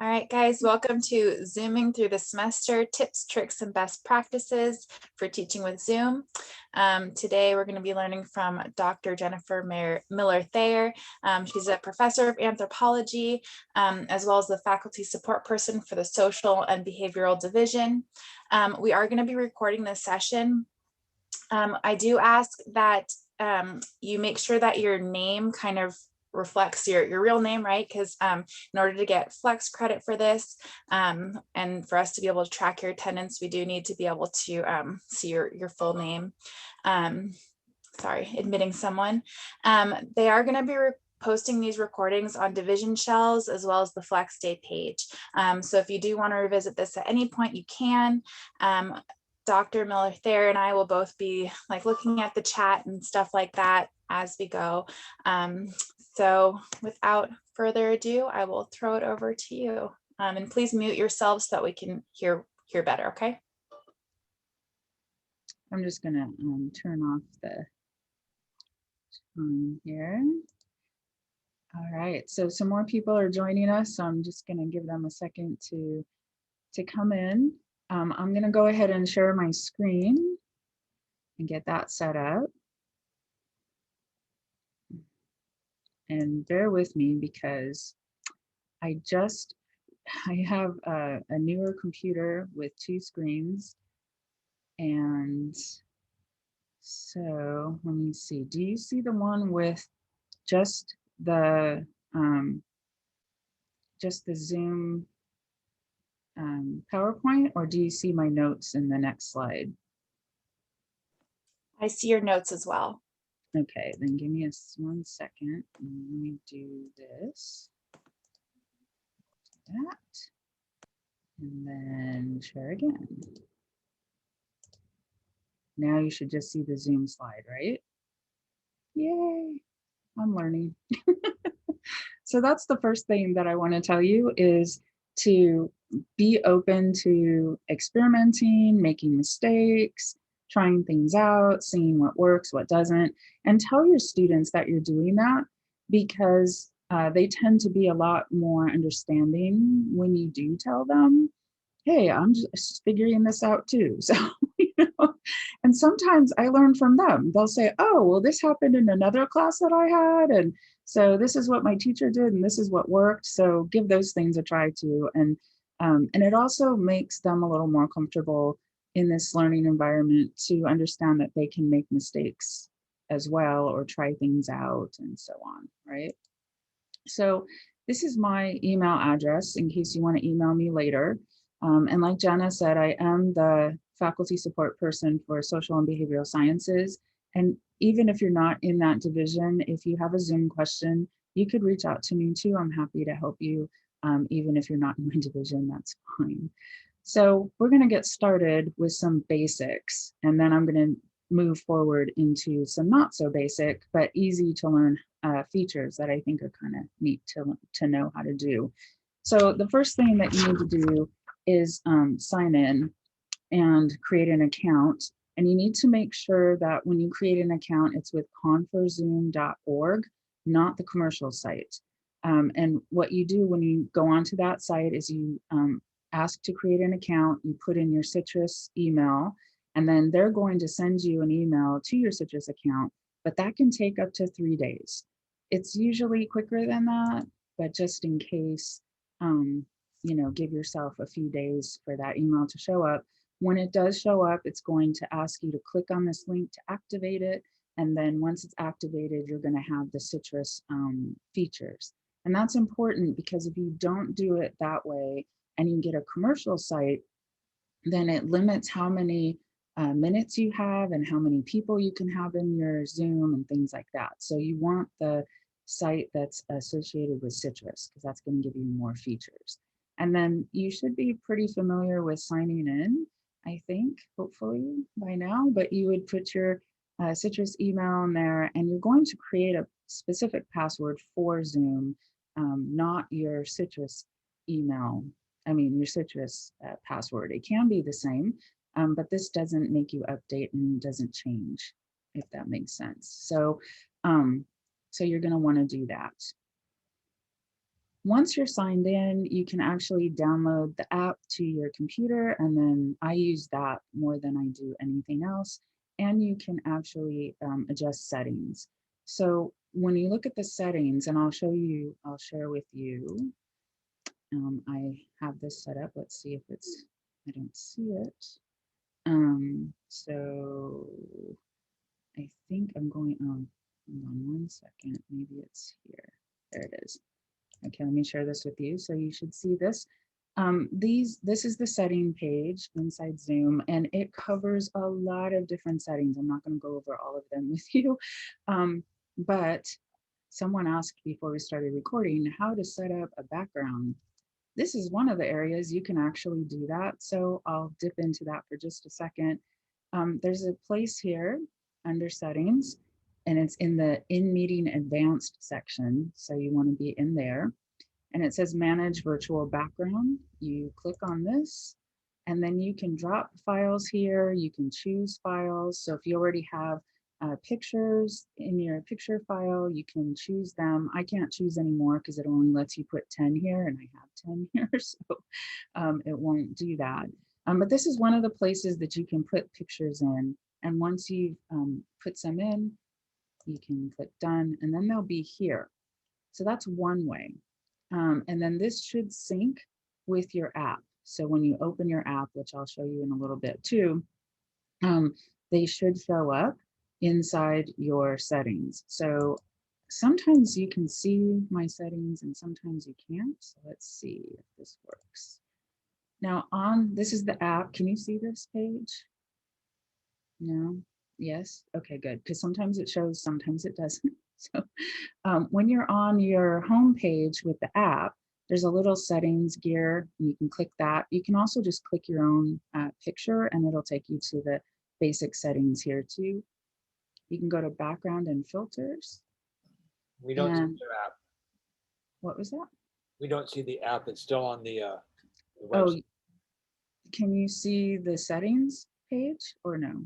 All right, guys, welcome to Zooming Through the Semester, Tips, Tricks, and Best Practices for Teaching with Zoom. Today, we're going to be learning from Dr. Jennifer Miller-Thayer. She's a professor of anthropology, as well as the faculty support person for the social and behavioral division. We are going to be recording this session. I do ask that you make sure that your name kind of reflects your real name, right? Because in order to get flex credit for this and for us to be able to track your attendance, we do need to be able to see your full name. Sorry, admitting someone. They are going to be posting these recordings on division shells as well as the Flex Day page. So if you do want to revisit this at any point, you can. Dr. Miller-Thayer and I will both be like looking at the chat and stuff like that as we go. So without further ado, I will throw it over to you. And please mute yourselves so that we can hear better, okay? I'm just gonna turn off the time here. All right, so some more people are joining us, so I'm just gonna give them a second to come in. I'm gonna go ahead and share my screen and get that set up. And bear with me because I have a newer computer with 2 screens. And so let me see, do you see the one with just the Zoom PowerPoint, or do you see my notes in the next slide? I see your notes as well. Okay, then give me 1 second. Let me do this. That. And then share again. Now you should just see the Zoom slide, right? Yay, I'm learning. So that's the first thing that I want to tell you, is to be open to experimenting, making mistakes, trying things out, seeing what works, what doesn't, and tell your students that you're doing that, because they tend to be a lot more understanding when you do tell them, hey, I'm just figuring this out too. So, and sometimes I learn from them. They'll say, oh, well, this happened in another class that I had. And so this is what my teacher did, and this is what worked. So give those things a try too. And it also makes them a little more comfortable in this learning environment to understand that they can make mistakes as well, or try things out and so on, right? So this is my email address in case you want to email me later. And like Jenna said, I am the faculty support person for social and behavioral sciences. And even if you're not in that division, if you have a Zoom question, you could reach out to me too. I'm happy to help you. Even if you're not in my division, that's fine. So we're going to get started with some basics, and then I'm going to move forward into some not so basic, but easy to learn features that I think are kind of neat to know how to do. So the first thing that you need to do is sign in and create an account. And you need to make sure that when you create an account, it's with conferzoom.org, not the commercial site. And what you do when you go onto that site is you ask to create an account, you put in your Citrus email, and then they're going to send you an email to your Citrus account, but that can take up to 3 days. It's usually quicker than that, but just in case, give yourself a few days for that email to show up. When it does show up, it's going to ask you to click on this link to activate it. And then once it's activated, you're going to have the Citrus features. And that's important, because if you don't do it that way and you get a commercial site, then it limits how many minutes you have and how many people you can have in your Zoom and things like that. So you want the site that's associated with Citrus, because that's going to give you more features. And then you should be pretty familiar with signing in, I think, hopefully by now, but you would put your Citrus email in there, and you're going to create a specific password for Zoom, not your Citrus email. Your Citrus password. It can be the same, but this doesn't make you update and doesn't change, if that makes sense. So, so you're going to want to do that. Once you're signed in, you can actually download the app to your computer, and then I use that more than I do anything else. And you can actually adjust settings. So when you look at the settings, and I'll share with you, I have this set up. Let's see if it's, I don't see it. So I think I'm going, hold on one second, maybe it's here. There it is. Okay, let me share this with you. So you should see this. This is the setting page inside Zoom, and it covers a lot of different settings. I'm not going to go over all of them with you, but someone asked before we started recording how to set up a background. This is one of the areas you can actually do that. So I'll dip into that for just a second. There's a place here under settings, and it's in the in meeting advanced section. So you want to be in there, and it says manage virtual background. You click on this, and then you can drop files here. You can choose files. So if you already have pictures in your picture file, you can choose them. I can't choose anymore because it only lets you put 10 here, and I have 10 here, so it won't do that. But this is one of the places that you can put pictures in. And once you've put some in, you can click done, and then they'll be here. So that's one way. And then this should sync with your app. So when you open your app, which I'll show you in a little bit too, they should show up inside your settings. So sometimes you can see my settings and sometimes you can't. So let's see if this works. Now this is the app. Can you see this page? No? Yes? Okay, good. Because sometimes it shows, sometimes it doesn't. So when you're on your home page with the app, there's a little settings gear, and you can click that. You can also just click your own picture, and it'll take you to the basic settings here too. You can go to background and filters. We don't see the app. What was that? We don't see the app. It's still on the Oh, website. can you see the settings page or no?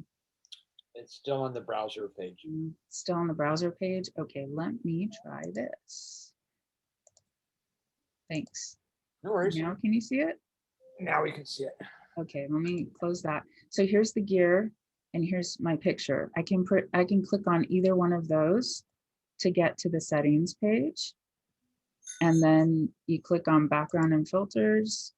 It's still on the browser page. Still on the browser page? Okay, let me try this. Thanks. No worries. Now can you see it? Now we can see it. Okay, let me close that. So here's the gear, and here's my picture. I can click on either one of those to get to the settings page. And then you click on background and filters,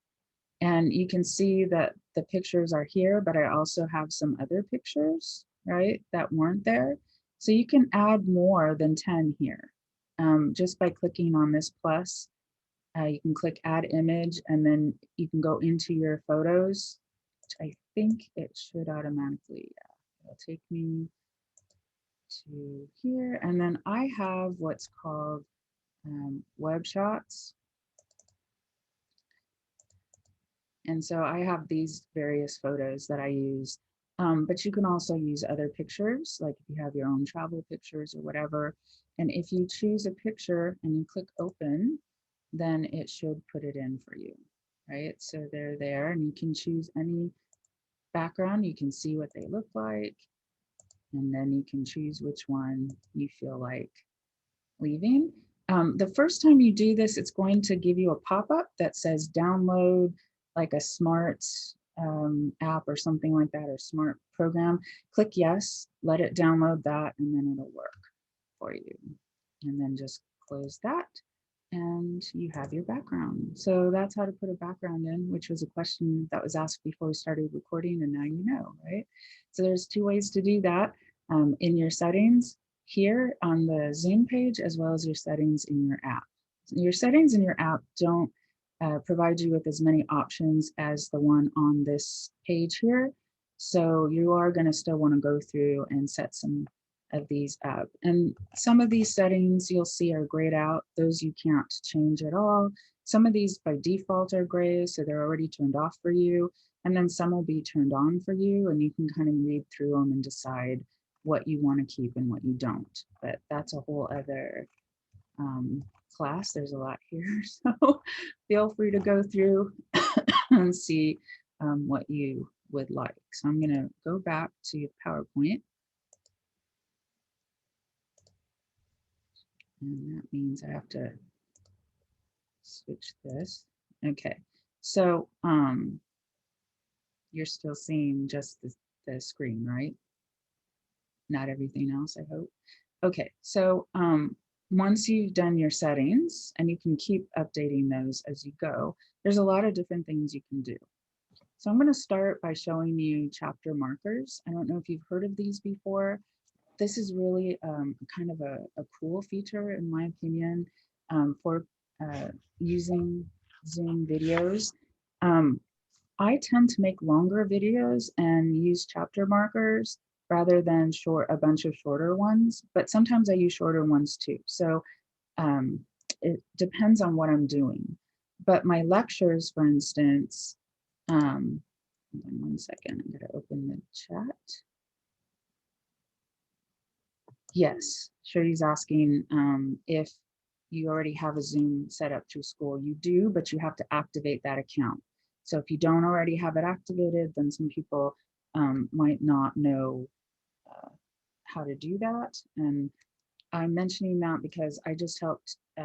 and you can see that the pictures are here, but I also have some other pictures, right, that weren't there. So you can add more than 10 here just by clicking on this plus. You can click add image, and then you can go into your photos, which I think it should automatically, it'll take me to here. And then I have what's called web shots. And so I have these various photos that I use, but you can also use other pictures, like if you have your own travel pictures or whatever. And if you choose a picture and you click open, then it should put it in for you, right? So they're there, and you can choose any background. You can see what they look like, and then you can choose which one you feel like leaving. The first time you do this, it's going to give you a pop-up that says download like a smart app or something like that, or smart program. Click yes, let it download that, and then it'll work for you. And then just close that, and you have your background. So that's how to put a background in, which was a question that was asked before we started recording, and now you know, right? So there's two ways to do that in your settings here on the Zoom page, as well as your settings in your app. Your settings in your app don't provide you with as many options as the one on this page here. So you are going to still want to go through and set some of these up. And some of these settings you'll see are grayed out. Those you can't change at all. Some of these by default are gray, so they're already turned off for you. And then some will be turned on for you, and you can kind of read through them and decide what you want to keep and what you don't. But that's a whole other class. There's a lot here, so feel free to go through and see what you would like. So I'm going to go back to PowerPoint. And that means I have to switch this. Okay, so you're still seeing just the screen, right? Not everything else, I hope. Okay, so once you've done your settings, and you can keep updating those as you go, there's a lot of different things you can do. So I'm going to start by showing you chapter markers. I don't know if you've heard of these before. This is really kind of a cool feature, in my opinion, for using Zoom videos. I tend to make longer videos and use chapter markers rather than a bunch of shorter ones, but sometimes I use shorter ones too. So it depends on what I'm doing. But my lectures, for instance, hold on 1 second, I'm gonna open the chat. Yes, Shirley's asking if you already have a Zoom set up through school. You do, but you have to activate that account. So if you don't already have it activated, then some people might not know how to do that. And I'm mentioning that because I just helped 2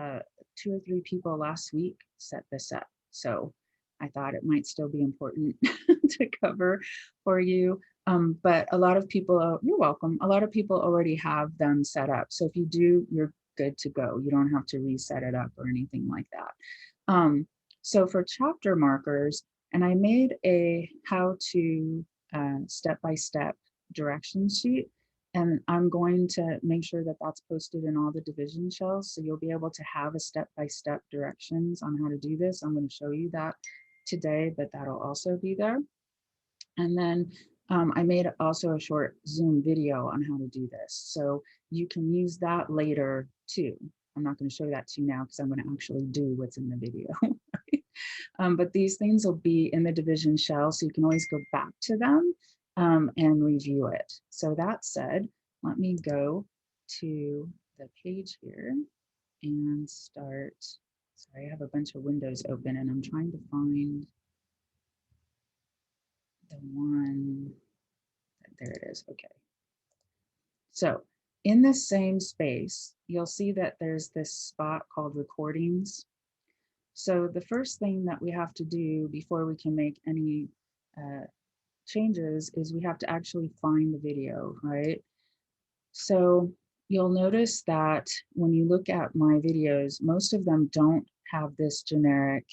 or 3 people last week set this up. So I thought it might still be important to cover for you. But a lot of people, you're welcome. A lot of people already have them set up. So if you do, you're good to go. You don't have to reset it up or anything like that. So for chapter markers, and I made a how to step-by-step direction sheet. And I'm going to make sure that that's posted in all the division shells. So you'll be able to have a step-by-step directions on how to do this. I'm going to show you that today, but that'll also be there. And then I made also a short Zoom video on how to do this. So you can use that later too. I'm not going to show that to you now because I'm going to actually do what's in the video. But these things will be in the division shell, so you can always go back to them and review it. So that said, let me go to the page here and start. Sorry, I have a bunch of windows open and I'm trying to find the one. There it is. Okay. So in the same space, you'll see that there's this spot called recordings. So the first thing that we have to do before we can make any changes is we have to actually find the video, right? So you'll notice that when you look at my videos, most of them don't have this generic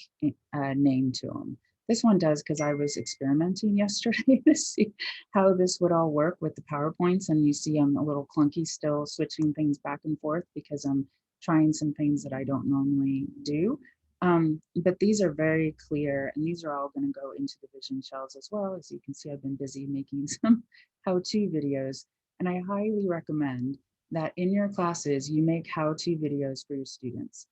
name to them. This one does because I was experimenting yesterday to see how this would all work with the PowerPoints, and you see I'm a little clunky still switching things back and forth because I'm trying some things that I don't normally do. But these are very clear, and these are all going to go into the vision shells as well. As you can see, I've been busy making some how-to videos, and I highly recommend that in your classes, you make how-to videos for your students.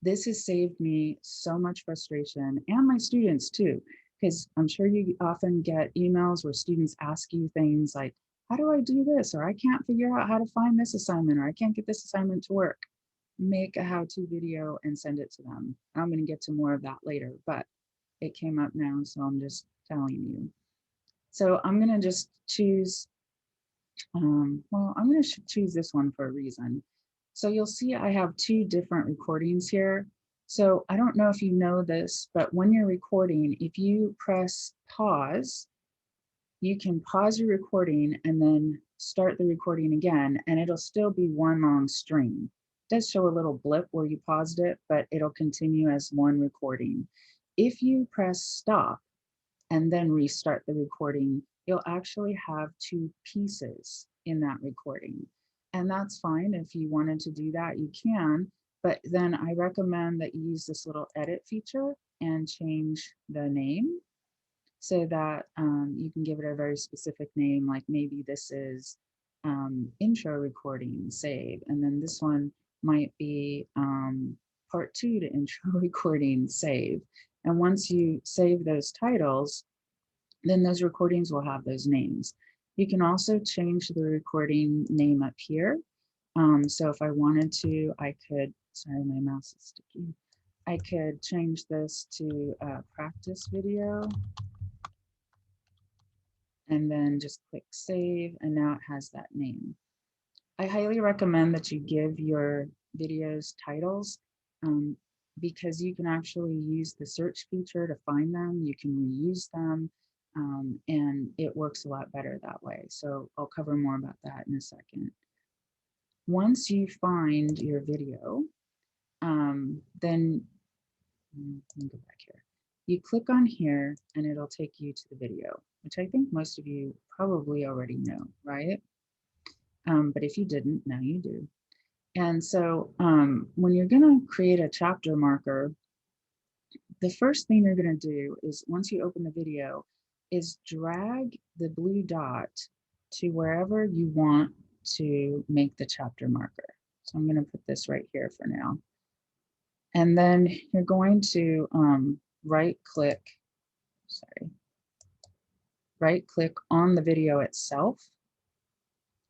This has saved me so much frustration, and my students too, because I'm sure you often get emails where students ask you things like, how do I do this? Or I can't figure out how to find this assignment, or I can't get this assignment to work. Make a how-to video and send it to them. I'm going to get to more of that later, but it came up now, so I'm just telling you. So I'm going to just choose, well, I'm going to choose this one for a reason. So you'll see I have 2 different recordings here. So I don't know if you know this, but when you're recording, if you press pause, you can pause your recording and then start the recording again, and it'll still be one long string. It does show a little blip where you paused it, but it'll continue as one recording. If you press stop and then restart the recording, you'll actually have 2 pieces in that recording. And that's fine. If you wanted to do that, you can, but then I recommend that you use this little edit feature and change the name so that you can give it a very specific name, like maybe this is intro recording, save, and then this one might be part 2 to intro recording, save. And once you save those titles, then those recordings will have those names. You can also change the recording name up here. So if I wanted to, I could, sorry, my mouse is sticky. I could change this to practice video and then just click save, and now it has that name. I highly recommend that you give your videos titles. because you can actually use the search feature to find them. You can reuse them, and it works a lot better that way. So I'll cover more about that in a second. Once you find your video, then let me go back here. You click on here and it'll take you to the video, which I think most of you probably already know, right? But if you didn't, now you do. And so when you're going to create a chapter marker, the first thing you're going to do is, once you open the video, is drag the blue dot to wherever you want to make the chapter marker. So I'm going to put this right here for now. And then you're going to right click on the video itself,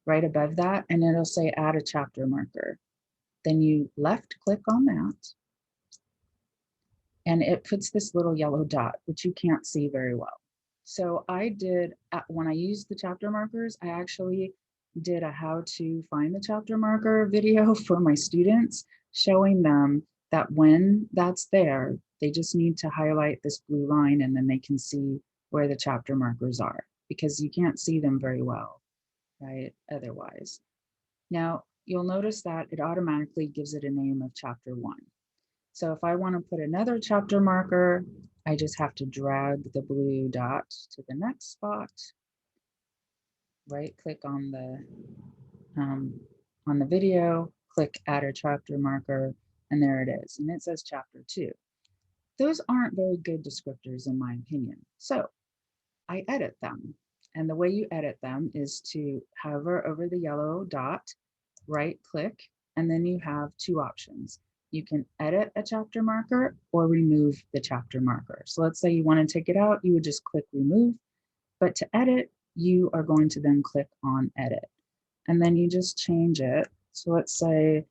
right above that, and it'll say add a chapter marker. Then you left click on that, and it puts this little yellow dot, which you can't see very well. So I did, when I used the chapter markers, I actually did a how to find the chapter marker video for my students, showing them that when that's there, they just need to highlight this blue line and then they can see where the chapter markers are, because you can't see them very well, right? Otherwise. Now, you'll notice that it automatically gives it a name of chapter 1. So if I want to put another chapter marker, I just have to drag the blue dot to the next spot, right click on the video, click add a chapter marker, and there it is. And it says chapter 2. Those aren't very good descriptors in my opinion. So I edit them. And the way you edit them is to hover over the yellow dot, right click, and then you have 2 options. You can edit a chapter marker or remove the chapter marker. So let's say you want to take it out, you would just click remove. But to edit, you are going to then click on edit. And then you just change it. So let's say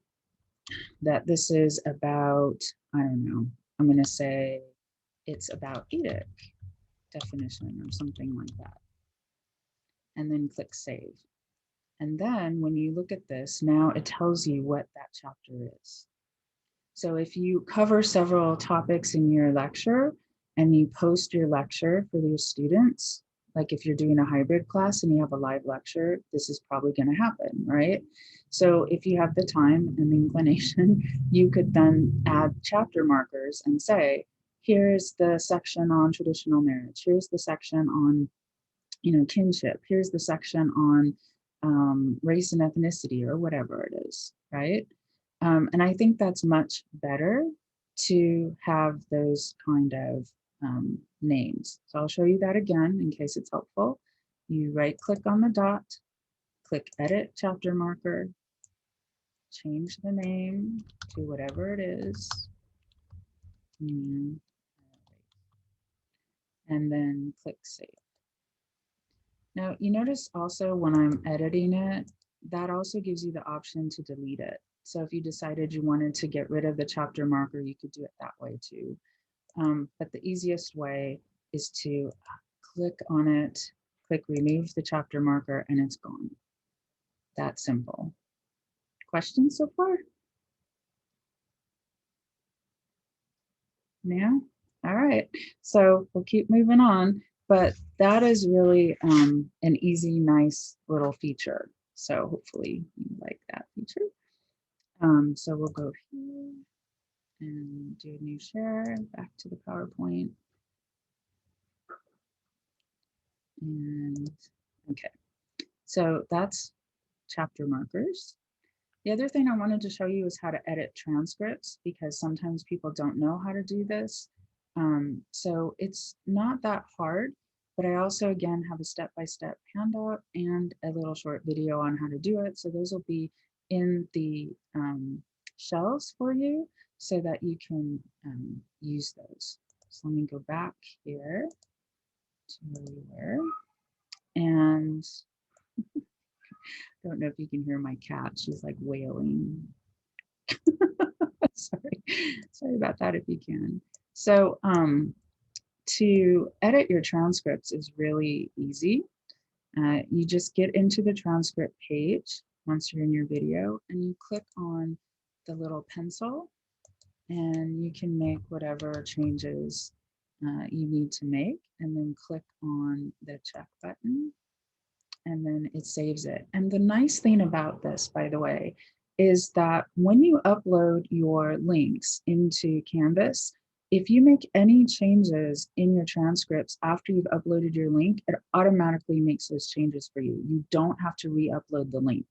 that this is about, I don't know, I'm going to say it's about EDIC definition or something like that. And then click save. And then when you look at this, now it tells you what that chapter is. So if you cover several topics in your lecture and you post your lecture for your students, like if you're doing a hybrid class and you have a live lecture, this is probably going to happen, right? So if you have the time and the inclination, you could then add chapter markers and say, here's the section on traditional marriage. Here's the section on, kinship. Here's the section on race and ethnicity or whatever it is, right? And I think that's much better to have those kind of names. So I'll show you that again in case it's helpful. You right click on the dot, click edit chapter marker, change the name to whatever it is, and then click save. Now you notice also when I'm editing it, that also gives you the option to delete it. So if you decided you wanted to get rid of the chapter marker, you could do it that way too. But the easiest way is to click on it, click remove the chapter marker, and it's gone. That simple. Questions so far? Yeah? All right. So we'll keep moving on, but that is really an easy, nice little feature. So hopefully you like that feature. So we'll go here and do a new share, back to the PowerPoint. And okay, so that's chapter markers. The other thing I wanted to show you is how to edit transcripts, because sometimes people don't know how to do this. So it's not that hard, but I also, again, have a step-by-step handout and a little short video on how to do it. So those will be in the shells for you so that you can use those. So let me go back here to where we were. And I don't know if you can hear my cat. She's like wailing. Sorry about that if you can. So to edit your transcripts is really easy. You just get into the transcript page once you're in your video and you click on the little pencil and you can make whatever changes you need to make, and then click on the check button, and then it saves it. And the nice thing about this, by the way, is that when you upload your links into Canvas, if you make any changes in your transcripts after you've uploaded your link, it automatically makes those changes for you. You don't have to re-upload the link.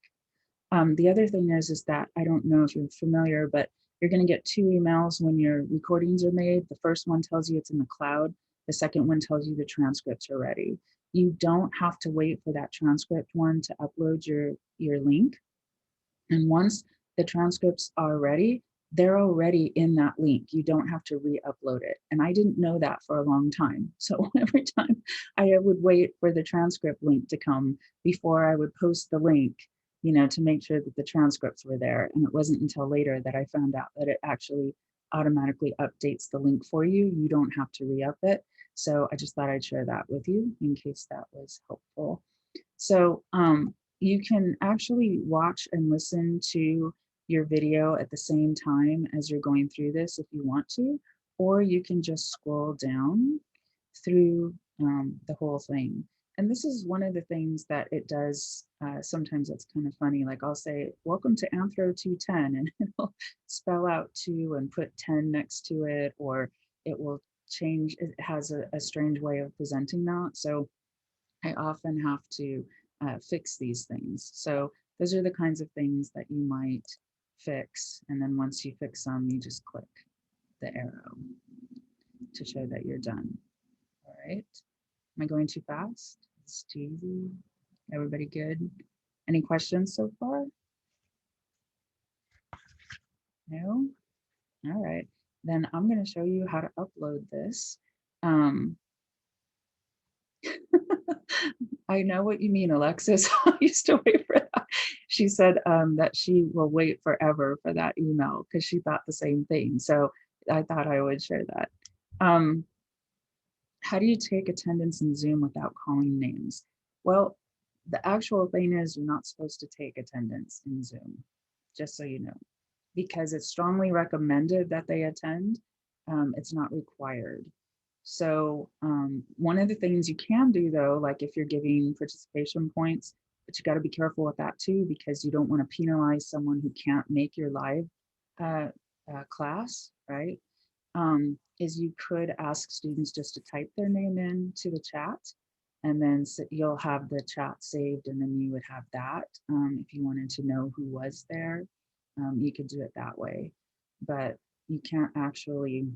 The other thing is that I don't know if you're familiar, but you're going to get 2 emails when your recordings are made. The first one tells you it's in the cloud. The second one tells you the transcripts are ready. You don't have to wait for that transcript one to upload your link. And once the transcripts are ready, they're already in that link. You don't have to re-upload it. And I didn't know that for a long time. So every time I would wait for the transcript link to come before I would post the link, you know, to make sure that the transcripts were there. And it wasn't until later that I found out that it actually automatically updates the link for you. You don't have to re-up it. So I just thought I'd share that with you in case that was helpful. So you can actually watch and listen to your video at the same time as you're going through this if you want to, or you can just scroll down through the whole thing. And this is one of the things that it does. Sometimes it's kind of funny. Like I'll say, welcome to Anthro 210, and it'll spell out 2 and put 10 next to it, or it will change. It has a strange way of presenting that. So I often have to fix these things. So those are the kinds of things that you might fix. And then once you fix them, you just click the arrow to show that you're done. All right. Am I going too fast? It's too easy. Everybody good? Any questions so far? No? All right. Then I'm going to show you how to upload this. I know what you mean, Alexis. I used to wait for that. She said that she will wait forever for that email because she thought the same thing. So I thought I would share that. How do you take attendance in Zoom without calling names? Well, the actual thing is you're not supposed to take attendance in Zoom, just so you know, because it's strongly recommended that they attend. It's not required. So one of the things you can do though, like if you're giving participation points, but you got to be careful with that too, because you don't want to penalize someone who can't make your live class, right? Is you could ask students just to type their name in to the chat, and then you'll have the chat saved, and then you would have that. If you wanted to know who was there, you could do it that way, but you can't actually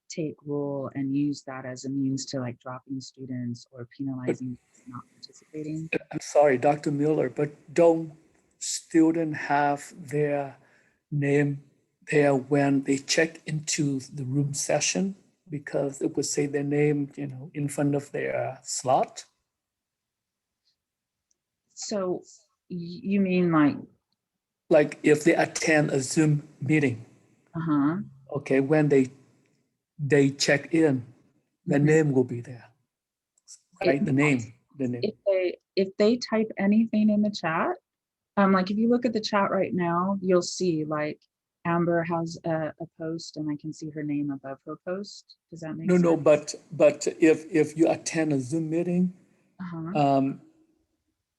take rule and use that as a means to like dropping students or penalizing not participating. I'm sorry, Dr. Miller, but don't students have their name there when they check into the room session, because it would say their name, you know, in front of their slot? So you mean like if they attend a Zoom meeting, okay, when they check in, the name will be there, right? The name. If they type anything in the chat, like if you look at the chat right now, you'll see like Amber has a post, and I can see her name above her post. Does that make sense? No, but if you attend a Zoom meeting,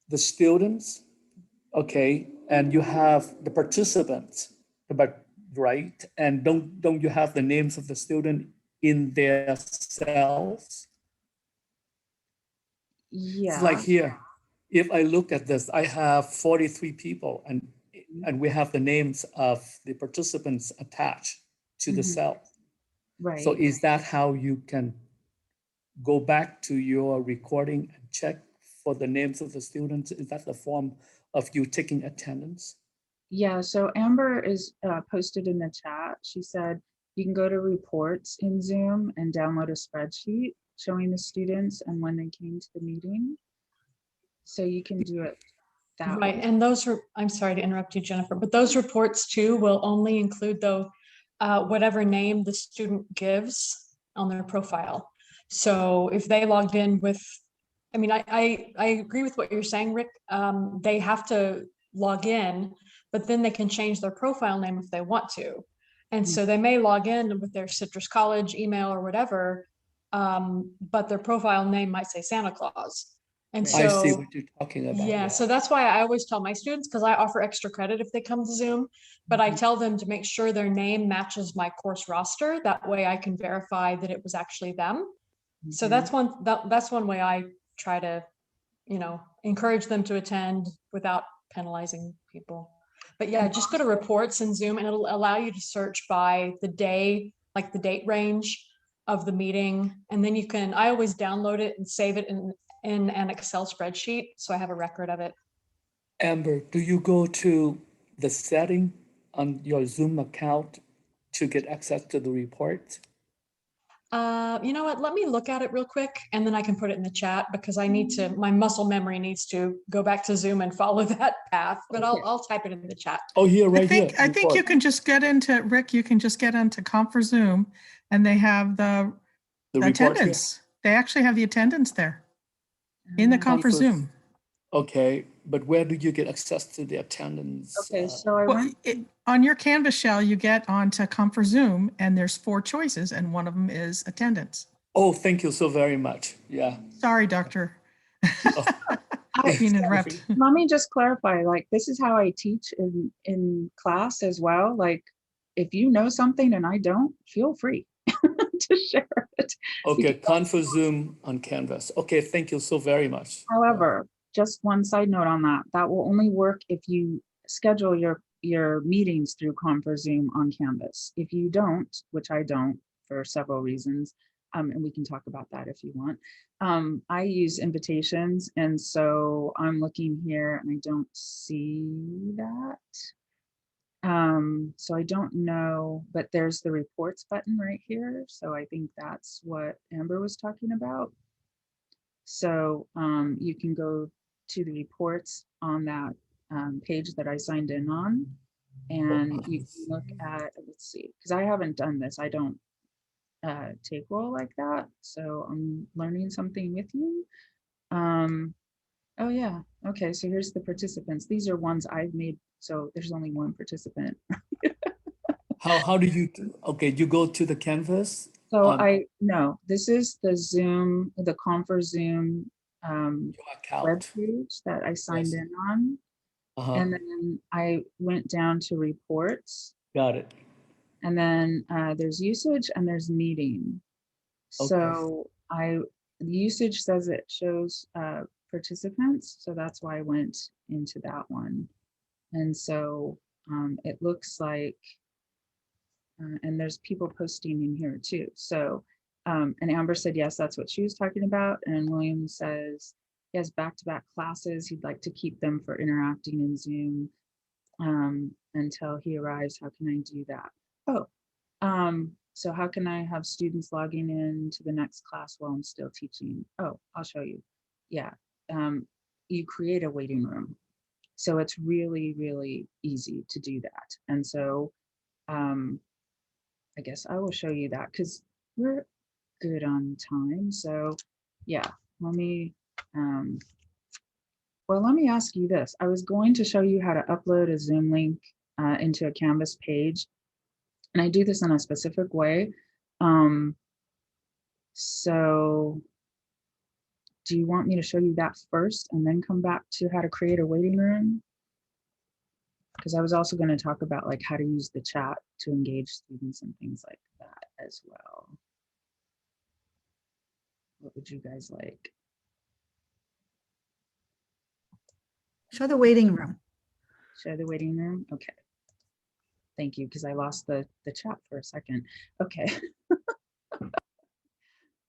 the students, okay, and you have the participants, but right, and don't you have the names of the student in their cells? Yeah. It's like here, if I look at this, I have 43 people, and we have the names of the participants attached to the cell. Right. So is that how you can go back to your recording and check for the names of the students? Is that the form of you taking attendance? Yeah, so Amber is posted in the chat. She said you can go to reports in Zoom and download a spreadsheet showing the students and when they came to the meeting. So you can do it that Right, way. and those are, I'm sorry to interrupt you, Jennifer, but those reports too will only include though whatever name the student gives on their profile. So if they logged in with, I mean, I agree with what you're saying, Rick. They have to log in, but then they can change their profile name if they want to. And so they may log in with their Citrus College email or whatever, but their profile name might say Santa Claus. And Right. I see so, what you're talking about. yeah, so that's why I always tell my students, because I offer extra credit if they come to Zoom, but I tell them to make sure their name matches my course roster. That way I can verify that it was actually them. So that's one way I try to, encourage them to attend without penalizing people. But yeah, just go to reports in Zoom and it'll allow you to search by the day, like the date range of the meeting. And then I always download it and save it in an Excel spreadsheet. So I have a record of it. Amber, do you go to the setting on your Zoom account to get access to the report? You know what? Let me look at it real quick and then I can put it in the chat because my muscle memory needs to go back to Zoom and follow that path, but I'll type it in the chat. Oh, here, right here. I think you report. can just get into, Rick, you can just get into Zoom and they have the report here. attendance. They actually have the attendance there in the Zoom. Okay, but where do you get access to the attendance? Okay, so I Well, went. on your Canvas shell, you get onto Zoom and there's 4 choices and one of them is attendance. Oh, thank you so very much. Yeah. Sorry, doctor. I didn't interrupt. Let me just clarify, like, this is how I teach in class as well. Like, if you know something and I don't, feel free to share it. Okay, Zoom on Canvas. Okay, thank you so very much. However, just one side note on that, that will only work if you schedule your meetings through Zoom on Canvas. If you don't, which I don't for several reasons, and we can talk about that if you want. I use invitations, and so I'm looking here and I don't see that. So I don't know, but there's the reports button right here. So I think that's what Amber was talking about. So you can go to the reports on that page that I signed in on, and you can look at, let's see, because I haven't done this. I don't take roll like that. So I'm learning something with you. Oh yeah, okay, so here's the participants. These are ones I've made, so there's only one participant. How do you, okay, you go to the Canvas? So no, this is the Zoom, the Zoom web page that I signed in on. And then I went down to reports. Got it. And then there's usage and there's meeting. So the usage says it shows participants. So that's why I went into that one. And so it looks like, and there's people posting in here too. So, and Amber said, yes, that's what she was talking about. And William says, he has back-to-back classes. He'd like to keep them for interacting in Zoom until he arrives. How can I do that? Oh, so how can I have students logging in to the next class while I'm still teaching? Oh, I'll show you. Yeah, you create a waiting room. So it's really, really easy to do that. And so I guess I will show you that because we're good on time. So yeah, let me, well, let me ask you this. I was going to show you how to upload a Zoom link into a Canvas page. And I do this in a specific way. So do you want me to show you that first and then come back to how to create a waiting room? Because I was also going to talk about like how to use the chat to engage students and things like that as well. What would you guys like? Show the waiting room. Show the waiting room? Okay. Thank you, because I lost the chat for a second. Okay.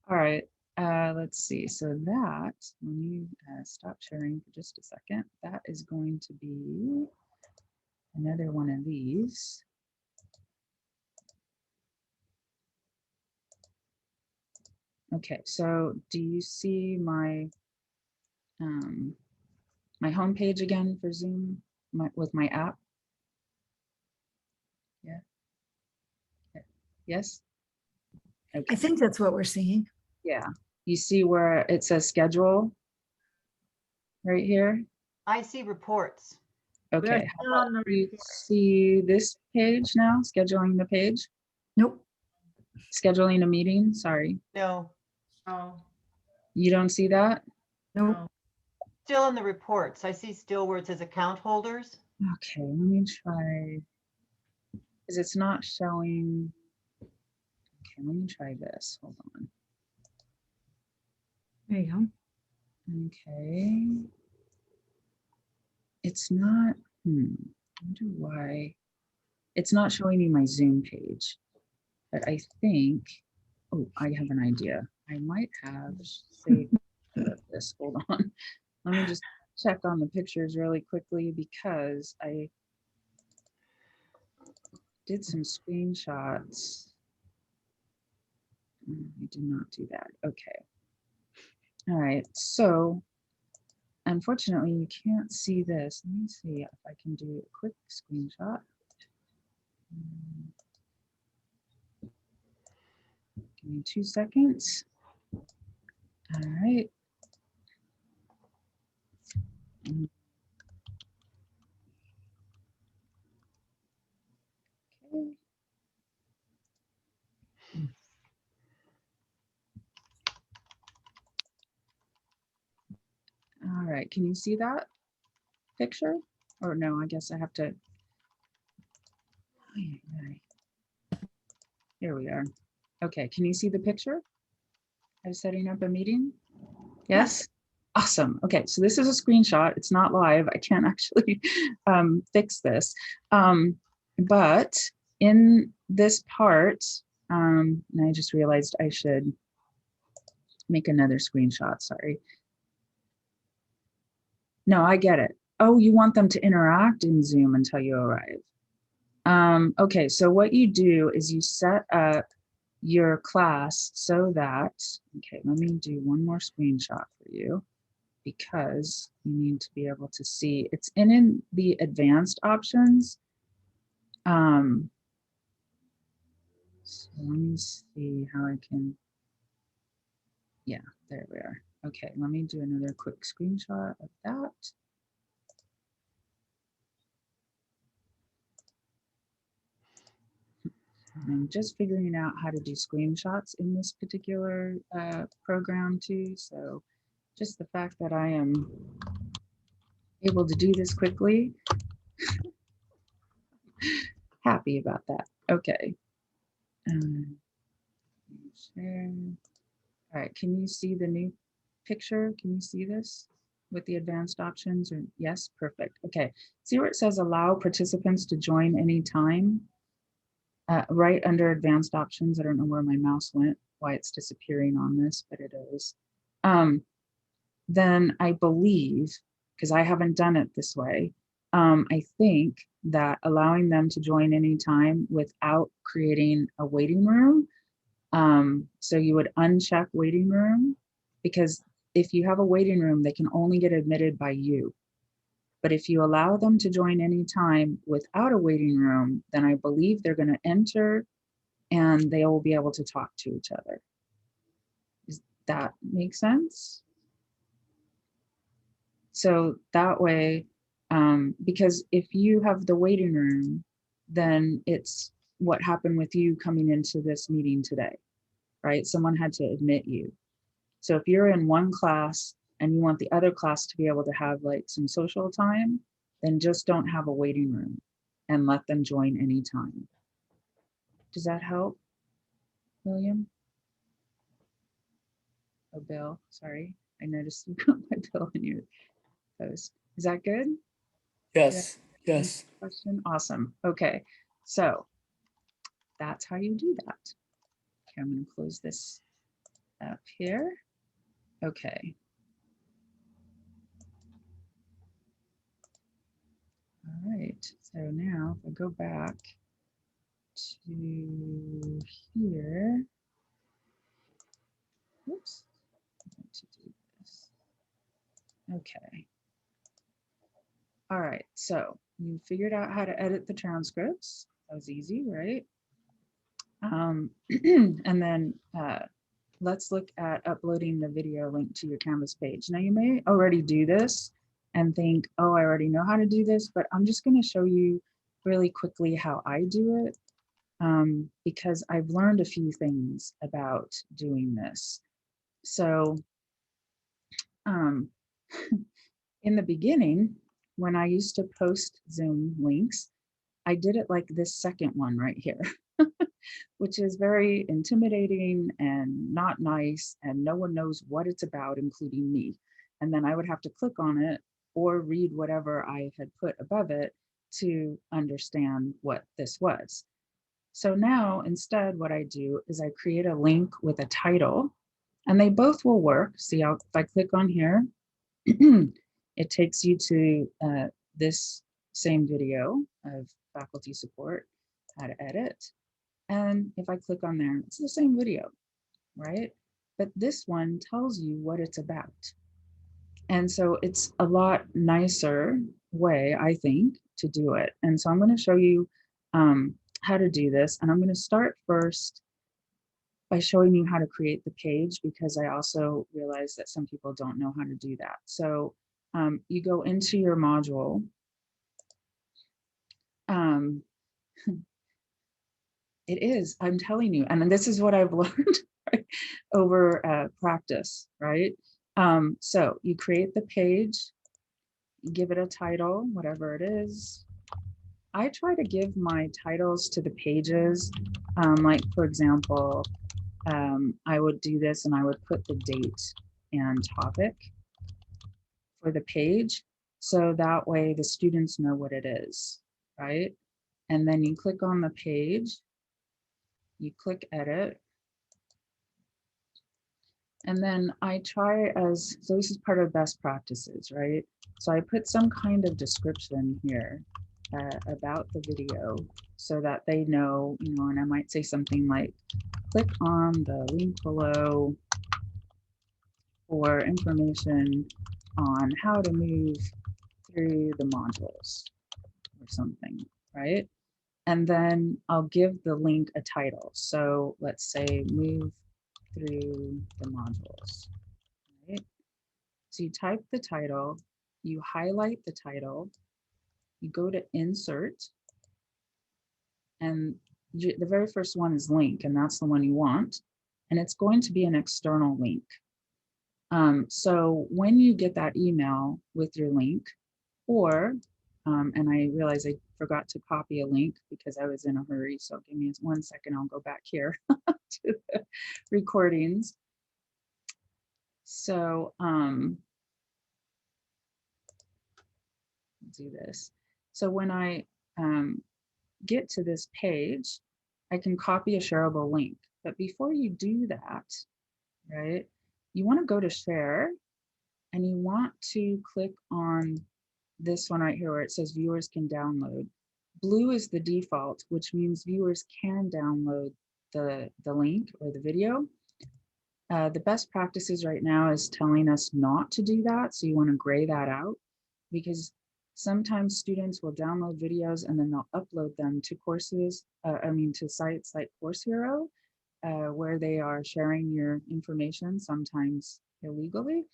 All right. Let's see. So that, let me stop sharing for just a second. That is going to be another one of these. Okay, so do you see my my home page again for Zoom with my app? Yeah. Yes. Okay. I think that's what we're seeing. Yeah. You see where it says schedule right here? I see reports. Okay, how still on about the you see this page now, scheduling the page, Nope. scheduling a meeting, sorry. No, You don't see that? Nope. no. Still in the reports. I see still where it says account holders. Okay, let me try, because it's not showing. Okay, let me try this, hold on. There you go. Okay. It's not, I wonder why. It's not showing me my Zoom page, but I think, oh, I have an idea. I might have saved this, hold on. Let me just check on the pictures really quickly because I did some screenshots. I did not do that, okay. All right, so unfortunately, you can't see this. Let me see if I can do a quick screenshot. Give me 2 seconds. All right. Okay. All right, can you see that picture? Or no, I guess I have to. Here we are. Okay, can you see the picture? I'm setting up a meeting. Yes? Awesome. Okay, so this is a screenshot. It's not live. I can't actually fix this. But in this part, and I just realized I should make another screenshot, sorry. No, I get it. Oh, you want them to interact in Zoom until you arrive. Okay, so what you do is you set up your class so that, okay, let me do one more screenshot for you because you need to be able to see. It's in the advanced options. So let me see how I can, yeah, there we are. Okay, let me do another quick screenshot of that. I'm just figuring out how to do screenshots in this particular program too. So just the fact that I am able to do this quickly, happy about that. Okay. Share. All right, can you see the new picture? Can you see this with the advanced options? Or yes, perfect. Okay, see where it says allow participants to join anytime? Right under advanced options. I don't know where my mouse went, why it's disappearing on this, but it is. Then I believe, because I haven't done it this way, I think that allowing them to join anytime without creating a waiting room. So you would uncheck waiting room, because if you have a waiting room, they can only get admitted by you. But if you allow them to join anytime without a waiting room, then I believe they're going to enter and they will be able to talk to each other. Does that make sense? So that way, because if you have the waiting room, then it's what happened with you coming into this meeting today, right? Someone had to admit you. So if you're in one class and you want the other class to be able to have like some social time, then just don't have a waiting room and let them join anytime. Does that help, William? Oh, Bill, sorry. I noticed you got my Bill in your post. Is that good? Yes, Yeah. yes. Question? Awesome. Okay, so that's how you do that. Okay, I'm going to close this up here. Okay. All right, so now if I go back to here, oops, I want to do this. Okay. All right, so you figured out how to edit the transcripts. That was easy, right? And then let's look at uploading the video link to your Canvas page. Now you may already do this, and think, oh, I already know how to do this, but I'm just going to show you really quickly how I do it, because I've learned a few things about doing this. So in the beginning, when I used to post Zoom links, I did it like this second one right here, which is very intimidating and not nice, and no one knows what it's about, including me. And then I would have to click on it or read whatever I had put above it to understand what this was. So now instead, what I do is I create a link with a title, and they both will work. See, if I click on here, it takes you to this same video of faculty support, how to edit. And if I click on there, it's the same video, right? But this one tells you what it's about. And so it's a lot nicer way, I think, to do it. And so I'm going to show you how to do this. And I'm going to start first by showing you how to create the page, because I also realize that some people don't know how to do that. So you go into your module. It is, I'm telling you, and this is what I've learned right, over practice, right? So you create the page, you give it a title, whatever it is. I try to give my titles to the pages, like for example, I would do this and I would put the date and topic for the page. So that way the students know what it is, right? And then you click on the page, you click edit. And then I try so this is part of best practices, right? So I put some kind of description here about the video so that they know, and I might say something like, click on the link below for information on how to move through the modules or something, right? And then I'll give the link a title. So let's say move through the modules, right? So you type the title, you highlight the title, you go to insert, and the very first one is link, and that's the one you want. And it's going to be an external link. So when you get that email with your link, or, and I realize I forgot to copy a link because I was in a hurry. So give me 1 second, I'll go back here to the recordings. So do this. So when I get to this page, I can copy a shareable link. But before you do that, right, you want to go to share, and you want to click on this one right here where it says viewers can download. Blue is the default, which means viewers can download the link or the video. The best practices right now is telling us not to do that. So you want to gray that out, because sometimes students will download videos and then they'll upload them to courses, to sites like Course Hero, where they are sharing your information, sometimes illegally.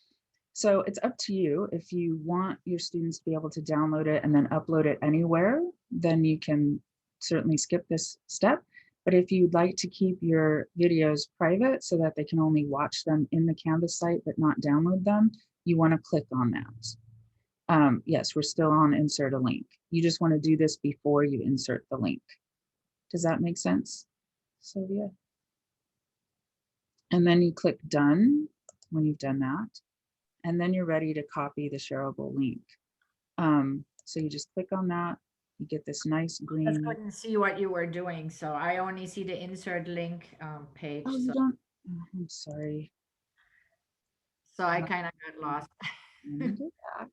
So it's up to you. If you want your students to be able to download it and then upload it anywhere, then you can certainly skip this step. But if you'd like to keep your videos private so that they can only watch them in the Canvas site but not download them, you want to click on that. Yes, we're still on insert a link. You just want to do this before you insert the link. Does that make sense, Sylvia? And then you click done when you've done that. And then you're ready to copy the shareable link. So you just click on that, you get this nice green. I couldn't see what you were doing, so I only see the insert link page. Oh, you don't? Oh, I'm sorry. So I kind of got lost. Let me go back.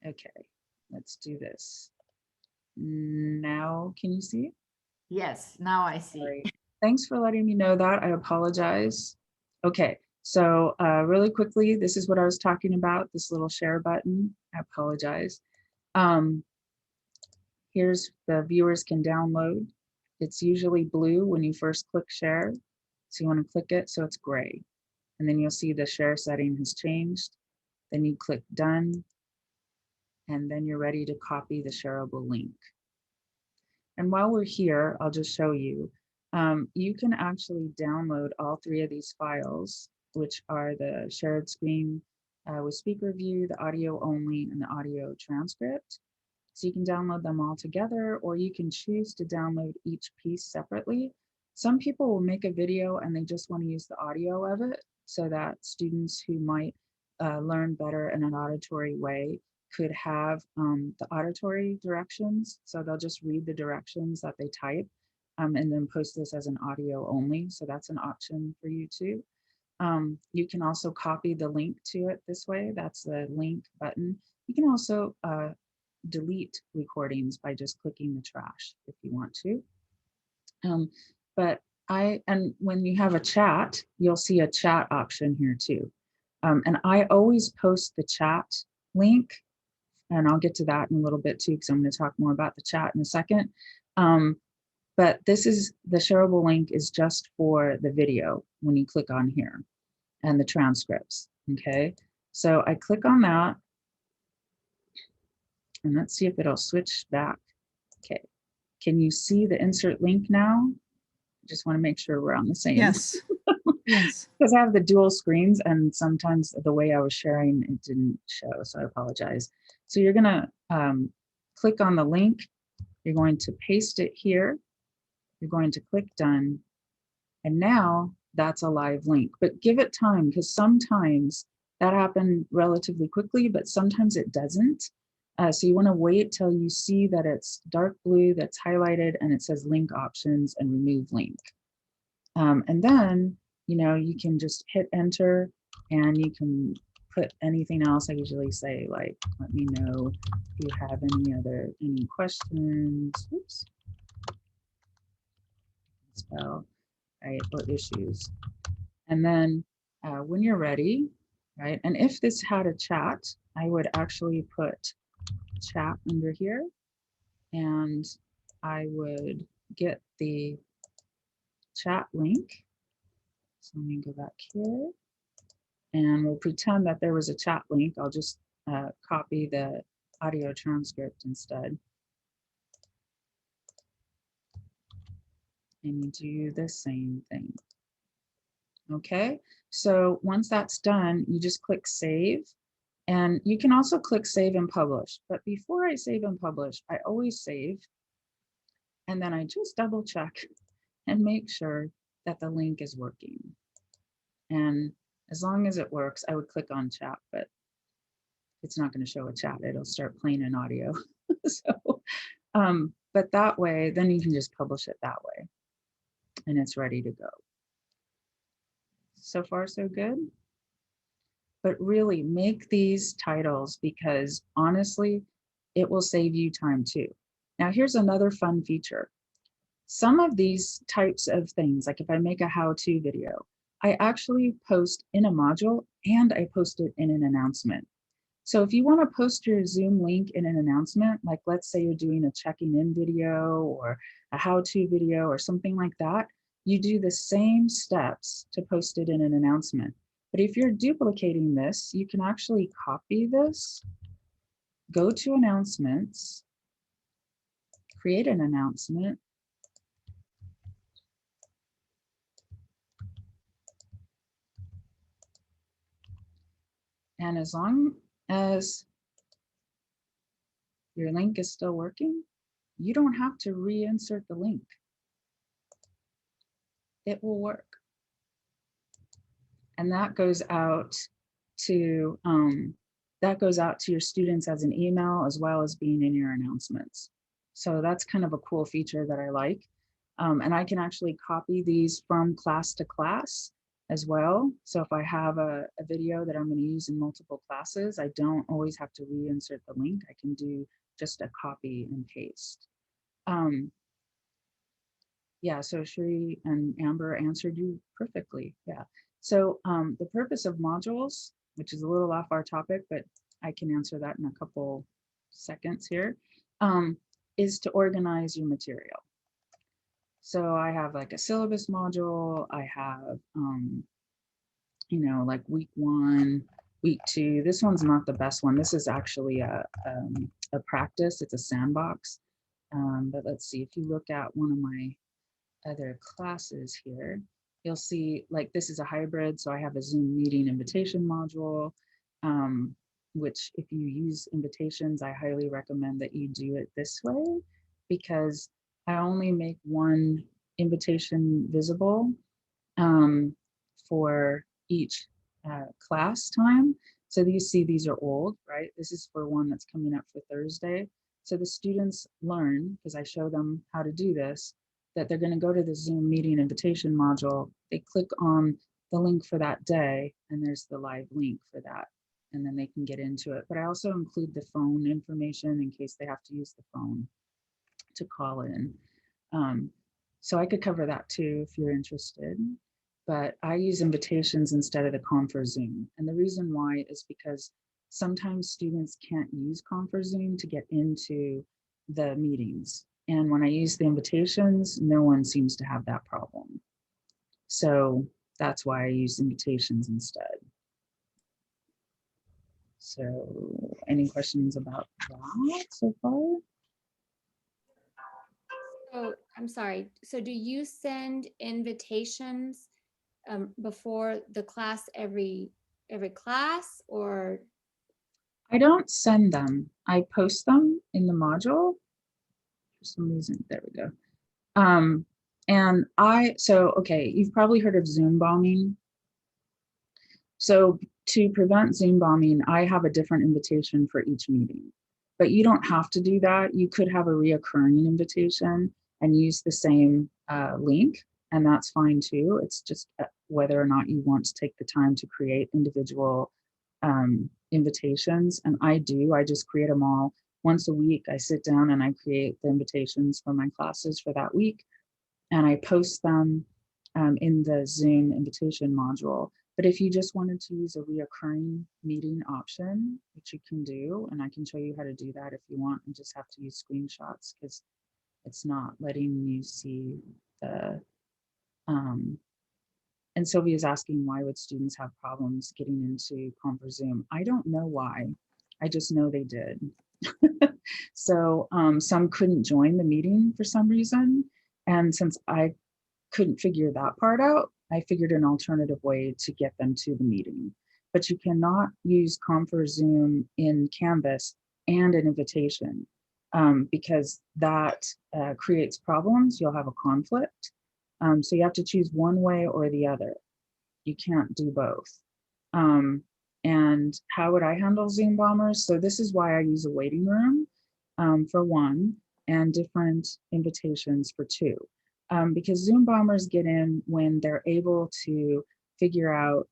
Okay, let's do this. Now, can you see it? Yes, now I see. Sorry. Thanks for letting me know that. I apologize. Okay. So really quickly, this is what I was talking about, this little share button. I apologize. Here's the viewers can download. It's usually blue when you first click share. So you want to click it so it's gray. And then you'll see the share setting has changed. Then you click done. and then you're ready to copy the shareable link. And while we're here, I'll just show you, you can actually download all 3 of these files, which are the shared screen with speaker view, the audio only, and the audio transcript. So you can download them all together, or you can choose to download each piece separately. Some people will make a video and they just want to use the audio of it, so that students who might learn better in an auditory way could have the auditory directions. So they'll just read the directions that they type and then post this as an audio only. So that's an option for you too. You can also copy the link to it this way. That's the link button. You can also delete recordings by just clicking the trash if you want to. And when you have a chat, you'll see a chat option here too. And I always post the chat link, and I'll get to that in a little bit too, because I'm going to talk more about the chat in a second. But this is the shareable link is just for the video when you click on here and the transcripts. Okay, so I click on that and let's see if it'll switch back. Okay, can you see the insert link now? Just want to make sure we're on the same. Yes. Yes. Because I have the dual screens and sometimes the way I was sharing, it didn't show, so I apologize. So you're gonna click on the link, you're going to paste it here, you're going to click done, and now that's a live link. But give it time, because sometimes that happened relatively quickly, but sometimes it doesn't. So you want to wait till you see that it's dark blue that's highlighted and it says link options and remove link. And then, you know, you can just hit enter and you can put anything else. I usually say, like, let me know if you have any questions. Oops. Spell, right, or issues. And then when you're ready, right, and if this had a chat, I would actually put chat under here, and I would get the chat link. So let me go back here, and we'll pretend that there was a chat link. I'll just copy the audio transcript instead. And you do the same thing. Okay, so once that's done, you just click save. And you can also click save and publish. But before I save and publish, I always save. And then I just double check and make sure that the link is working. And as long as it works, I would click on chat, but it's not going to show a chat. It'll start playing in audio. So, but that way, then you can just publish it that way. And it's ready to go. So far, so good. But really make these titles, because honestly, it will save you time too. Now, here's another fun feature. Some of these types of things, like if I make a how-to video, I actually post in a module and I post it in an announcement. So if you want to post your Zoom link in an announcement, like let's say you're doing a checking in video or a how-to video or something like that, you do the same steps to post it in an announcement. But if you're duplicating this, you can actually copy this, go to announcements, create an announcement, and as long as your link is still working, you don't have to reinsert the link. It will work. And that goes out to your students as an email, as well as being in your announcements. So that's kind of a cool feature that I like. And I can actually copy these from class to class as well. So if I have a video that I'm going to use in multiple classes, I don't always have to reinsert the link. I can do just a copy and paste. Yeah, so Shri and Amber answered you perfectly. Yeah. So the purpose of modules, which is a little off our topic, but I can answer that in a couple seconds here, is to organize your material. So I have like a syllabus module. I have, you know, like week 1, week 2. This one's not the best one. This is actually a practice. It's a sandbox. But let's see, if you look at one of my other classes here, you'll see like this is a hybrid. So I have a Zoom meeting invitation module, which if you use invitations, I highly recommend that you do it this way, because I only make one invitation visible for each class time. So you see these are old, right? This is for one that's coming up for Thursday. So the students learn, because I show them how to do this, that they're going to go to the Zoom meeting invitation module. They click on the link for that day, and there's the live link for that. And then they can get into it. But I also include the phone information in case they have to use the phone to call in. So I could cover that too if you're interested. But I use invitations instead of the Confer Zoom. And the reason why is because sometimes students can't use Confer Zoom to get into the meetings. And when I use the invitations, no one seems to have that problem. So that's why I use invitations instead. So any questions about that so far? Oh, I'm sorry. So do you send invitations before the class every class, or? I don't send them. I post them in the module. For some reason, there we go. Okay, you've probably heard of Zoom bombing. So to prevent Zoom bombing, I have a different invitation for each meeting. But you don't have to do that. You could have a reoccurring invitation and use the same link, and that's fine too. It's just whether or not you want to take the time to create individual invitations. And I do, I just create them all once a week. I sit down and I create the invitations for my classes for that week, and I post them in the Zoom invitation module. But if you just wanted to use a reoccurring meeting option, which you can do, and I can show you how to do that if you want, and just have to use screenshots because it's not letting you see the, and Sylvia's asking why would students have problems getting into Confer Zoom? I don't know why, I just know they did. So some couldn't join the meeting for some reason. And since I couldn't figure that part out, I figured an alternative way to get them to the meeting. But you cannot use Confer Zoom in Canvas and an invitation because that creates problems. You'll have a conflict. So you have to choose one way or the other. You can't do both. And how would I handle Zoom bombers? So this is why I use a waiting room for one, and different invitations for two. Because Zoom bombers get in when they're able to figure out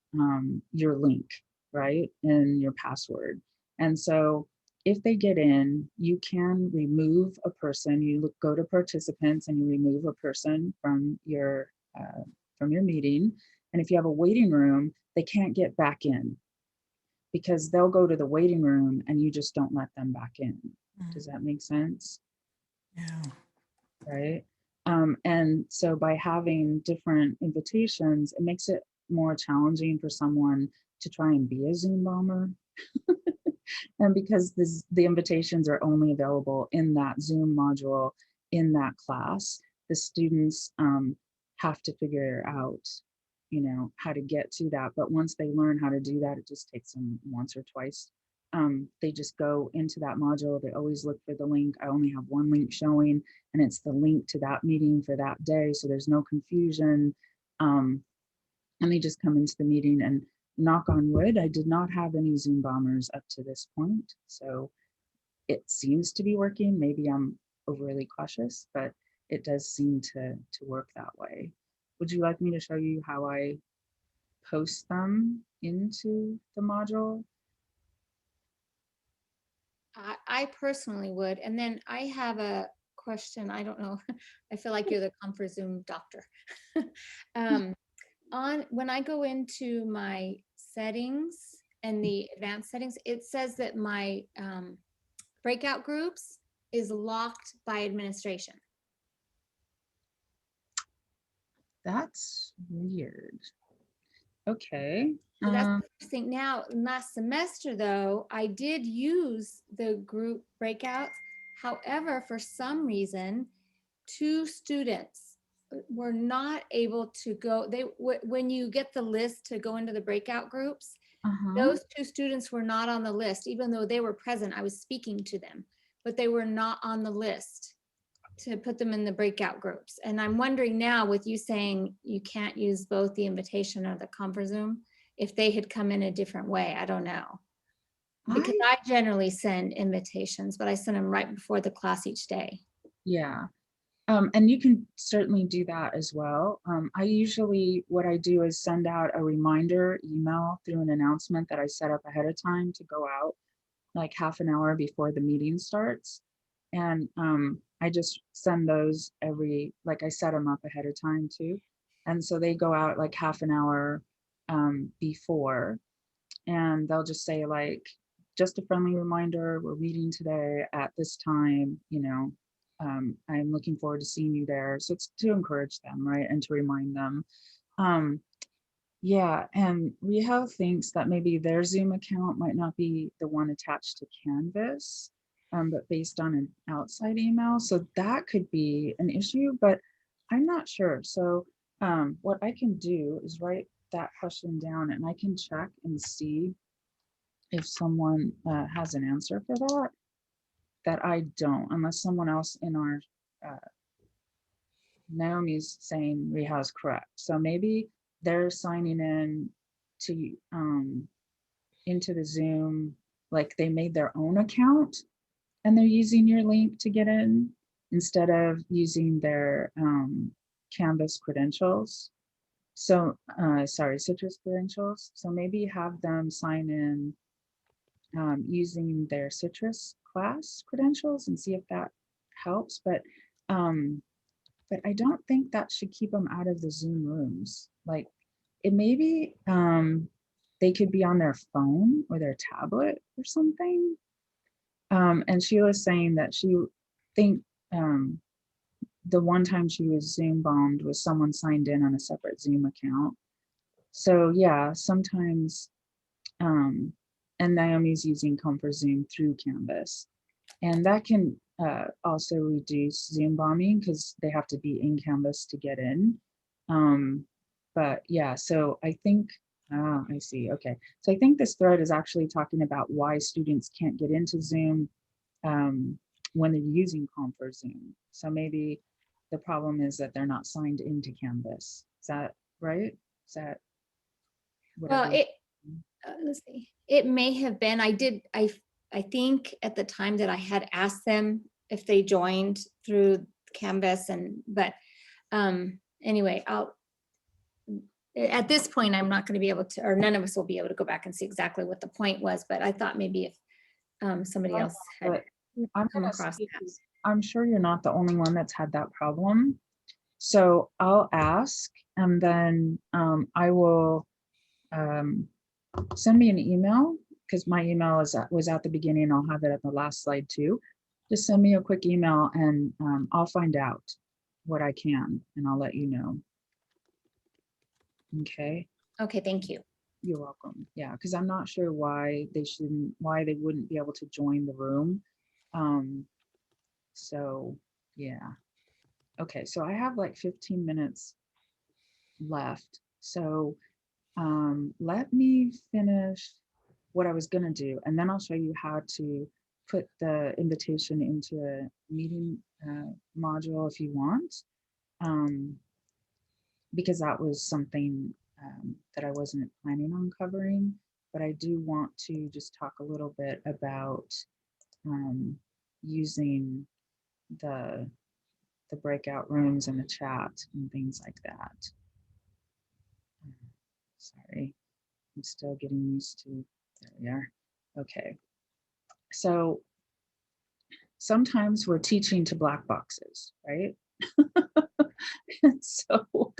your link, right, and your password. And so if they get in, you can remove a person. You go to participants and you remove a person from your meeting. And if you have a waiting room, they can't get back in because they'll go to the waiting room and you just don't let them back in. Does that make sense? Yeah. Right. And so by having different invitations, it makes it more challenging for someone to try and be a Zoom bomber. And because the invitations are only available in that Zoom module in that class, the students have to figure out, you know, how to get to that. But once they learn how to do that, it just takes them once or twice. They just go into that module. They always look for the link. I only have one link showing, and it's the link to that meeting for that day. So there's no confusion. And they just come into the meeting, and knock on wood, I did not have any Zoom bombers up to this point. So it seems to be working. Maybe I'm overly cautious, but it does seem to work that way. Would you like me to show you how I post them into the module? I personally would. And then I have a question. I don't know. I feel like you're the Comfort Zoom doctor. When I go into my settings and the advanced settings, it says that my breakout groups is locked by administration. That's weird. Okay. So that's the first thing. Now, last semester though, I did use the group breakouts. However, for some reason, 2 students were not able to go. When you get the list to go into the breakout groups, those 2 students were not on the list, even though they were present. I was speaking to them, but they were not on the list to put them in the breakout groups. And I'm wondering now, with you saying you can't use both the invitation or the conference Zoom, if they had come in a different way. I don't know. Because I generally send invitations, but I send them right before the class each day. Yeah. And you can certainly do that as well. I usually, what I do is send out a reminder email through an announcement that I set up ahead of time to go out like half an hour before the meeting starts. And I just send those like I set them up ahead of time too. And so they go out like half an hour before, and they'll just say like, just a friendly reminder, we're meeting today at this time, I'm looking forward to seeing you there. So it's to encourage them, right? And to remind them. Yeah, and we have things that maybe their Zoom account might not be the one attached to Canvas, but based on an outside email. So that could be an issue, but I'm not sure. So what I can do is write that question down, and I can check and see if someone has an answer for that I don't, unless someone else in our Naomi's saying Reha is correct. So maybe they're signing in to into the Zoom, like they made their own account and they're using your link to get in instead of using their Canvas credentials. So sorry, Citrus credentials. So maybe have them sign in using their Citrus class credentials and see if that helps. But I don't think that should keep them out of the Zoom rooms. Like it maybe they could be on their phone or their tablet or something. And Sheila's saying that she think the one time she was Zoom bombed was someone signed in on a separate Zoom account. So yeah, sometimes, and Naomi's using Comfort Zoom through Canvas. And that can also reduce Zoom bombing because they have to be in Canvas to get in. But yeah, so I think, I see, okay. So I think this thread is actually talking about why students can't get into Zoom when they're using Comfort Zoom. So maybe the problem is that they're not signed into Canvas. Is that right? Is that Well, let's see. It may have been, I think at the time that I had asked them if they joined through Canvas but anyway, at this point, I'm not going to be able to, or none of us will be able to go back and see exactly what the point was, but I thought maybe if somebody else had come across that. I'm sure you're not the only one that's had that problem. So I'll ask, and then I will send me an email, because my email was at the beginning. I'll have it at the last slide too. Just send me a quick email and I'll find out what I can and I'll let you know. Okay. Okay, thank you. You're welcome. Yeah, because I'm not sure why they wouldn't be able to join the room. So yeah. Okay, so I have like 15 minutes left. So let me finish what I was gonna do, and then I'll show you how to put the invitation into a meeting module if you want, because that was something that I wasn't planning on covering, but I do want to just talk a little bit about using the breakout rooms and the chat and things like that. Sorry, I'm still getting used to, there we are. Okay, so sometimes we're teaching to black boxes, right? And so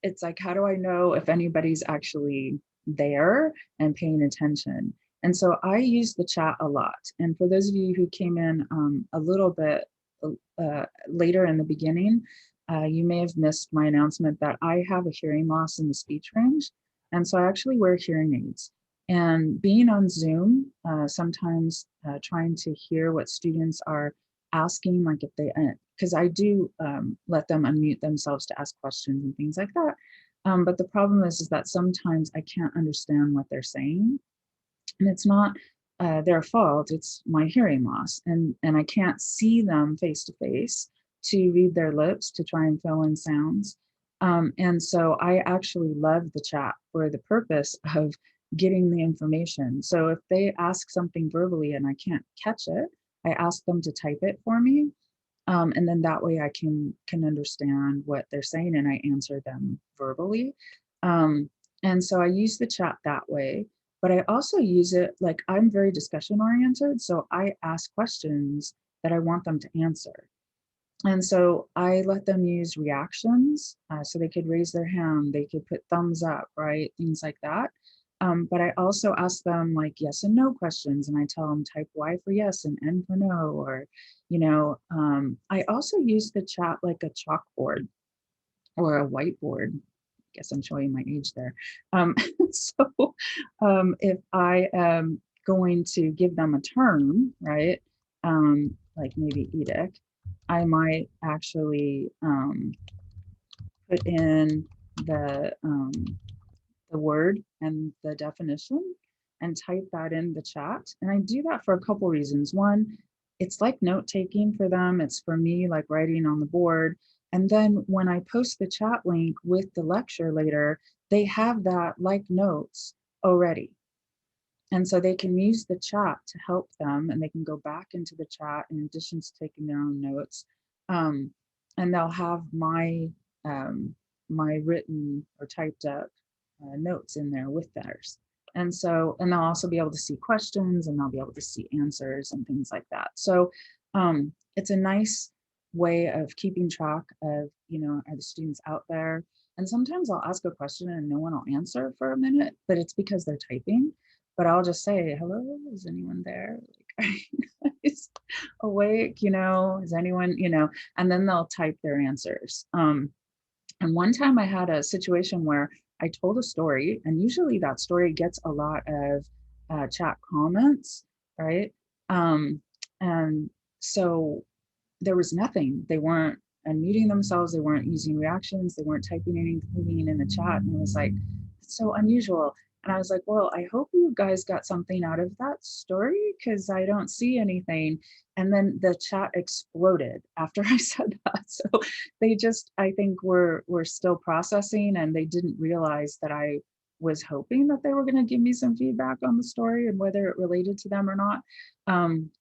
it's like, how do I know if anybody's actually there and paying attention? And so I use the chat a lot. And for those of you who came in a little bit later in the beginning, you may have missed my announcement that I have a hearing loss in the speech range. And so I actually wear hearing aids. And being on Zoom, sometimes trying to hear what students are asking, like if they, because I do let them unmute themselves to ask questions and things like that. But the problem is that sometimes I can't understand what they're saying. And it's not their fault, it's my hearing loss. And I can't see them face to face to read their lips to try and fill in sounds. And so I actually love the chat for the purpose of getting the information. So if they ask something verbally and I can't catch it, I ask them to type it for me. And then that way I can understand what they're saying and I answer them verbally. And so I use the chat that way, but I also use it, like I'm very discussion oriented. So I ask questions that I want them to answer. And so I let them use reactions. So they could raise their hand, they could put thumbs up, right? Things like that. But I also ask them like yes and no questions, and I tell them type Y for yes and N for no, or, you know, I also use the chat like a chalkboard or a whiteboard. I guess I'm showing my age there. So if I am going to give them a term, right, like maybe edic, I might actually put in the word and the definition and type that in the chat. And I do that for a couple reasons. One, it's like note taking for them. It's for me like writing on the board. And then when I post the chat link with the lecture later, they have that like notes already. And so they can use the chat to help them, and they can go back into the chat in addition to taking their own notes. And they'll have my my written or typed up notes in there with theirs. And so, and they'll also be able to see questions, and they'll be able to see answers and things like that. So it's a nice way of keeping track of, you know, are the students out there? And sometimes I'll ask a question and no one will answer for a minute, but it's because they're typing. But I'll just say, hello, is anyone there? Like, are you guys awake? You know, is anyone, you know, and then they'll type their answers. And one time I had a situation where I told a story, and usually that story gets a lot of chat comments, right? And so there was nothing. They weren't unmuting themselves. They weren't using reactions. They weren't typing anything in the chat. And I was like, it's so unusual. And I was like, well, I hope you guys got something out of that story, because I don't see anything. And then the chat exploded after I said that. So they just, I think we're still processing, and they didn't realize that I was hoping that they were going to give me some feedback on the story and whether it related to them or not.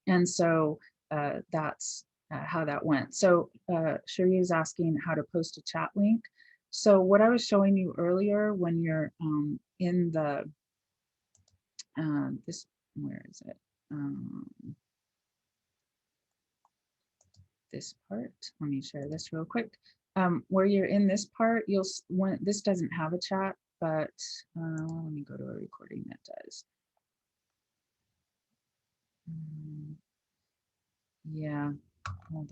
And so that's how that went. So Cherie is asking how to post a chat link. So what I was showing you earlier, when you're in the, this, where is it? This part, let me share this real quick. Where you're in this part, you'll, when this doesn't have a chat, but let me go to a recording that does. Yeah, hold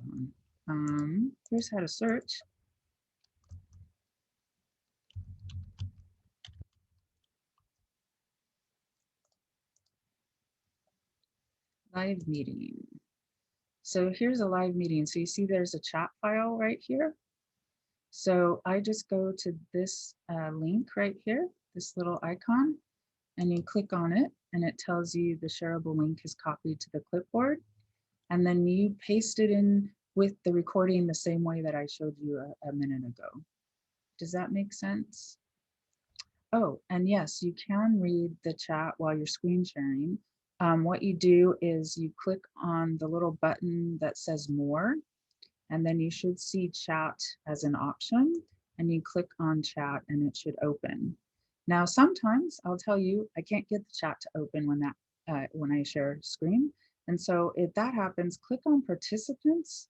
on. Here's how to search. Live meeting. So here's a live meeting. So you see there's a chat file right here. So I just go to this link right here, this little icon, and you click on it, and it tells you the shareable link is copied to the clipboard. And then you paste it in with the recording the same way that I showed you a minute ago. Does that make sense? Oh, and yes, you can read the chat while you're screen sharing. What you do is you click on the little button that says more, and then you should see chat as an option, and you click on chat and it should open. Now, sometimes I'll tell you, I can't get the chat to open when I share screen. And so if that happens, click on participants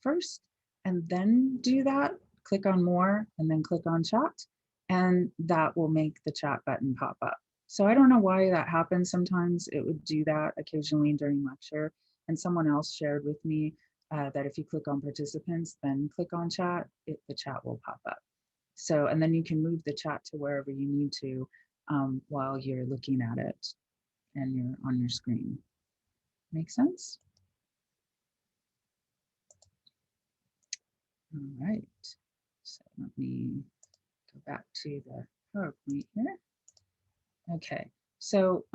first, and then do that. Click on more, and then click on chat, and that will make the chat button pop up. So I don't know why that happens. Sometimes it would do that occasionally during lecture, and someone else shared with me that if you click on participants, then click on chat, the chat will pop up. So, and then you can move the chat to wherever you need to while you're looking at it and you're on your screen. Make sense? All right, so let me go back to the PowerPoint here. Okay, so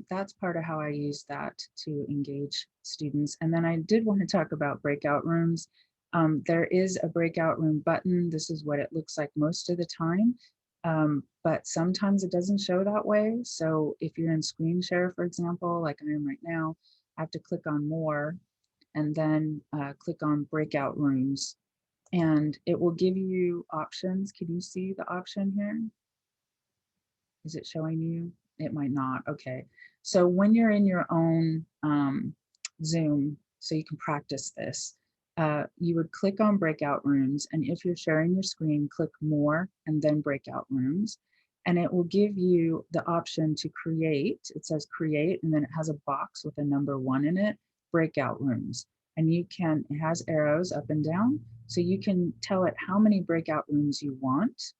that's part of how I use that to engage students. And then I did want to talk about breakout rooms. There is a breakout room button. This is what it looks like most of the time, but sometimes it doesn't show that way. So if you're in screen share, for example, like I am right now, I have to click on more and then click on breakout rooms. And it will give you options. Can you see the option here? Is it showing you? It might not. Okay. So when you're in your own Zoom, so you can practice this, you would click on breakout rooms. And if you're sharing your screen, click more and then breakout rooms. And it will give you the option to create. It says create, and then it has a box with a number 1 in it, breakout rooms. And you can, it has arrows up and down. So you can tell it how many breakout rooms you want.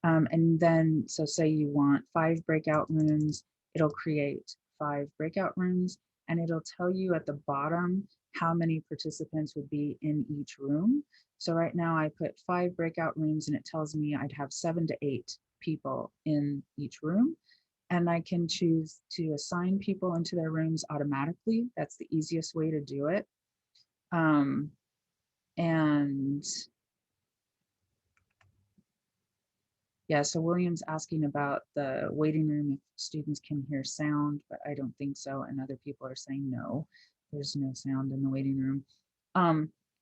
And then, so say you want 5 breakout rooms, it'll create 5 breakout rooms, and it'll tell you at the bottom how many participants would be in each room. So right now I put 5 breakout rooms and it tells me I'd have 7 to 8 people in each room. And I can choose to assign people into their rooms automatically. That's the easiest way to do it. And yeah, so William's asking about the waiting room, if students can hear sound, but I don't think so. And other people are saying no, there's no sound in the waiting room.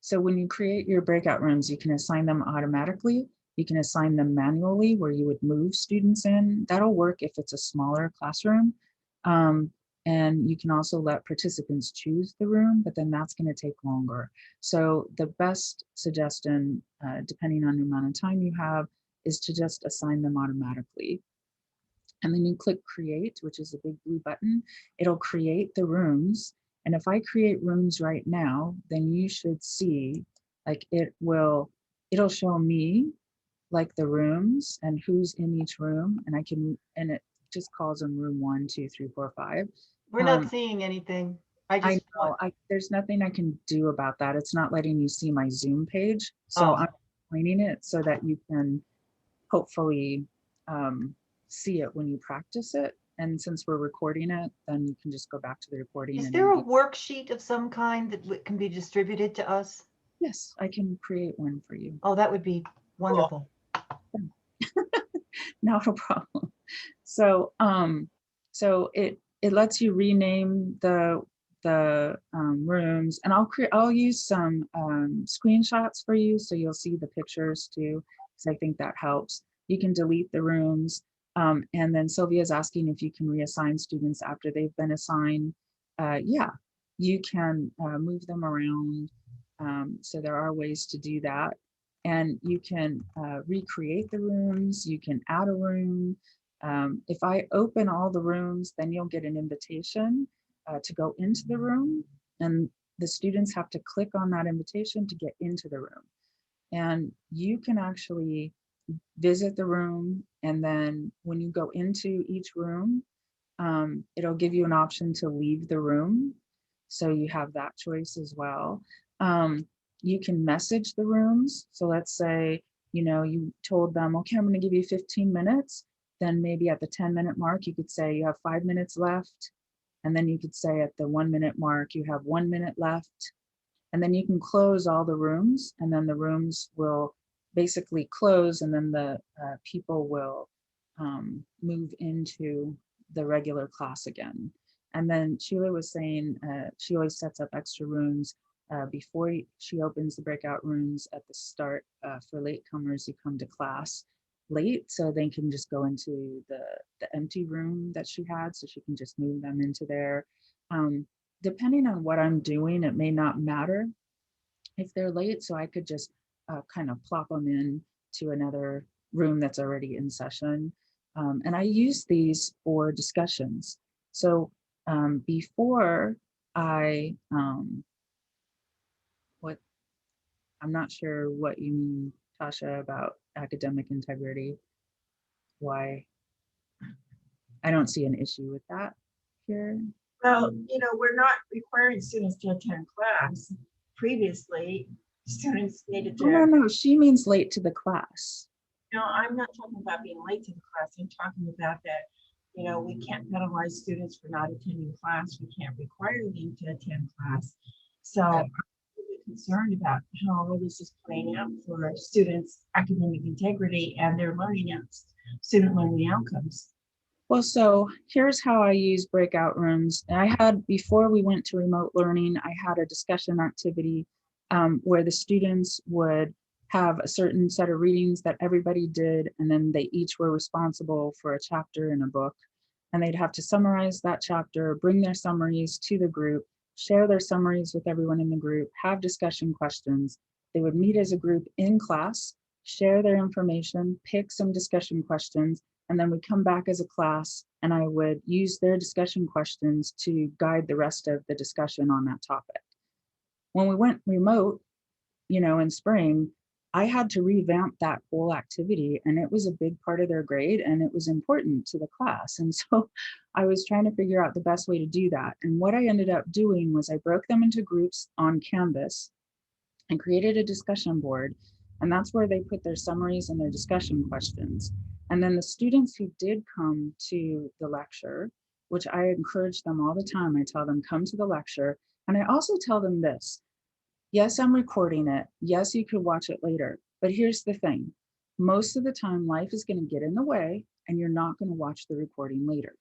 So when you create your breakout rooms, you can assign them automatically. You can assign them manually where you would move students in. That'll work if it's a smaller classroom. And you can also let participants choose the room, but then that's going to take longer. So the best suggestion, depending on the amount of time you have, is to just assign them automatically. And then you click create, which is a big blue button. It'll create the rooms. And if I create rooms right now, then you should see, like it'll show me like the rooms and who's in each room. And and it just calls them room 1, 2, 3, 4, 5. We're not seeing anything. I know, there's nothing I can do about that. It's not letting you see my Zoom page. So I'm explaining it so that you can hopefully see it when you practice it. And since we're recording it, then you can just go back to the recording. Is there a worksheet of some kind that can be distributed to us? Yes, I can create one for you. Oh, that would be wonderful. Not a problem. So so it lets you rename the rooms, and I'll use some screenshots for you so you'll see the pictures too, because I think that helps. You can delete the rooms, and then Sylvia's asking if you can reassign students after they've been assigned. Yeah, you can move them around. So there are ways to do that. And you can recreate the rooms, you can add a room. If I open all the rooms, then you'll get an invitation to go into the room, and the students have to click on that invitation to get into the room. And you can actually visit the room, and then when you go into each room, it'll give you an option to leave the room. So you have that choice as well. You can message the rooms. So let's say, you told them, okay, I'm going to give you 15 minutes. Then maybe at the 10-minute mark, you could say you have 5 minutes left. And then you could say at the 1-minute mark, you have 1 minute left. And then you can close all the rooms, and then the rooms will basically close, and then the people will move into the regular class again. And then Sheila was saying she always sets up extra rooms before she opens the breakout rooms at the start for latecomers who come to class late, so they can just go into the empty room that she had, so she can just move them into there. Depending on what I'm doing, it may not matter if they're late, so I could just kind of plop them in to another room that's already in session. And I use these for discussions. So before I'm not sure what you mean, Tasha, about academic integrity. Why? I don't see an issue with that here. Well, we're not requiring students to attend class. Previously, students needed to. No, she means late to the class. No, I'm not talking about being late to the class. I'm talking about that, we can't penalize students for not attending class. We can't require them to attend class. So I'm really concerned about how all this is playing out for students' academic integrity and their student learning outcomes. Well, so here's how I use breakout rooms. Before we went to remote learning, I had a discussion activity where the students would have a certain set of readings that everybody did, and then they each were responsible for a chapter in a book. And they'd have to summarize that chapter, bring their summaries to the group, share their summaries with everyone in the group, have discussion questions. They would meet as a group in class, share their information, pick some discussion questions, and then we come back as a class and I would use their discussion questions to guide the rest of the discussion on that topic. When we went remote, in spring, I had to revamp that whole activity, and it was a big part of their grade and it was important to the class. And so I was trying to figure out the best way to do that. And what I ended up doing was I broke them into groups on Canvas and created a discussion board. And that's where they put their summaries and their discussion questions. And then the students who did come to the lecture, which I encourage them all the time, I tell them, come to the lecture. And I also tell them this, yes, I'm recording it. Yes, you could watch it later. But here's the thing. Most of the time, life is going to get in the way and you're not going to watch the recording later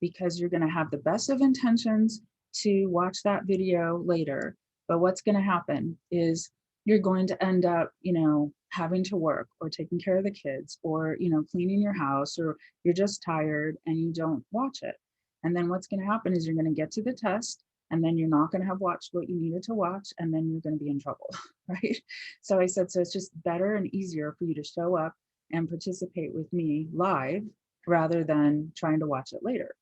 because you're going to have the best of intentions to watch that video later. But what's going to happen is you're going to end up, having to work or taking care of the kids or, cleaning your house, or you're just tired and you don't watch it. And then what's going to happen is you're going to get to the test and then you're not going to have watched what you needed to watch, and then you're going to be in trouble, right? So I said, so it's just better and easier for you to show up and participate with me live rather than trying to watch it later.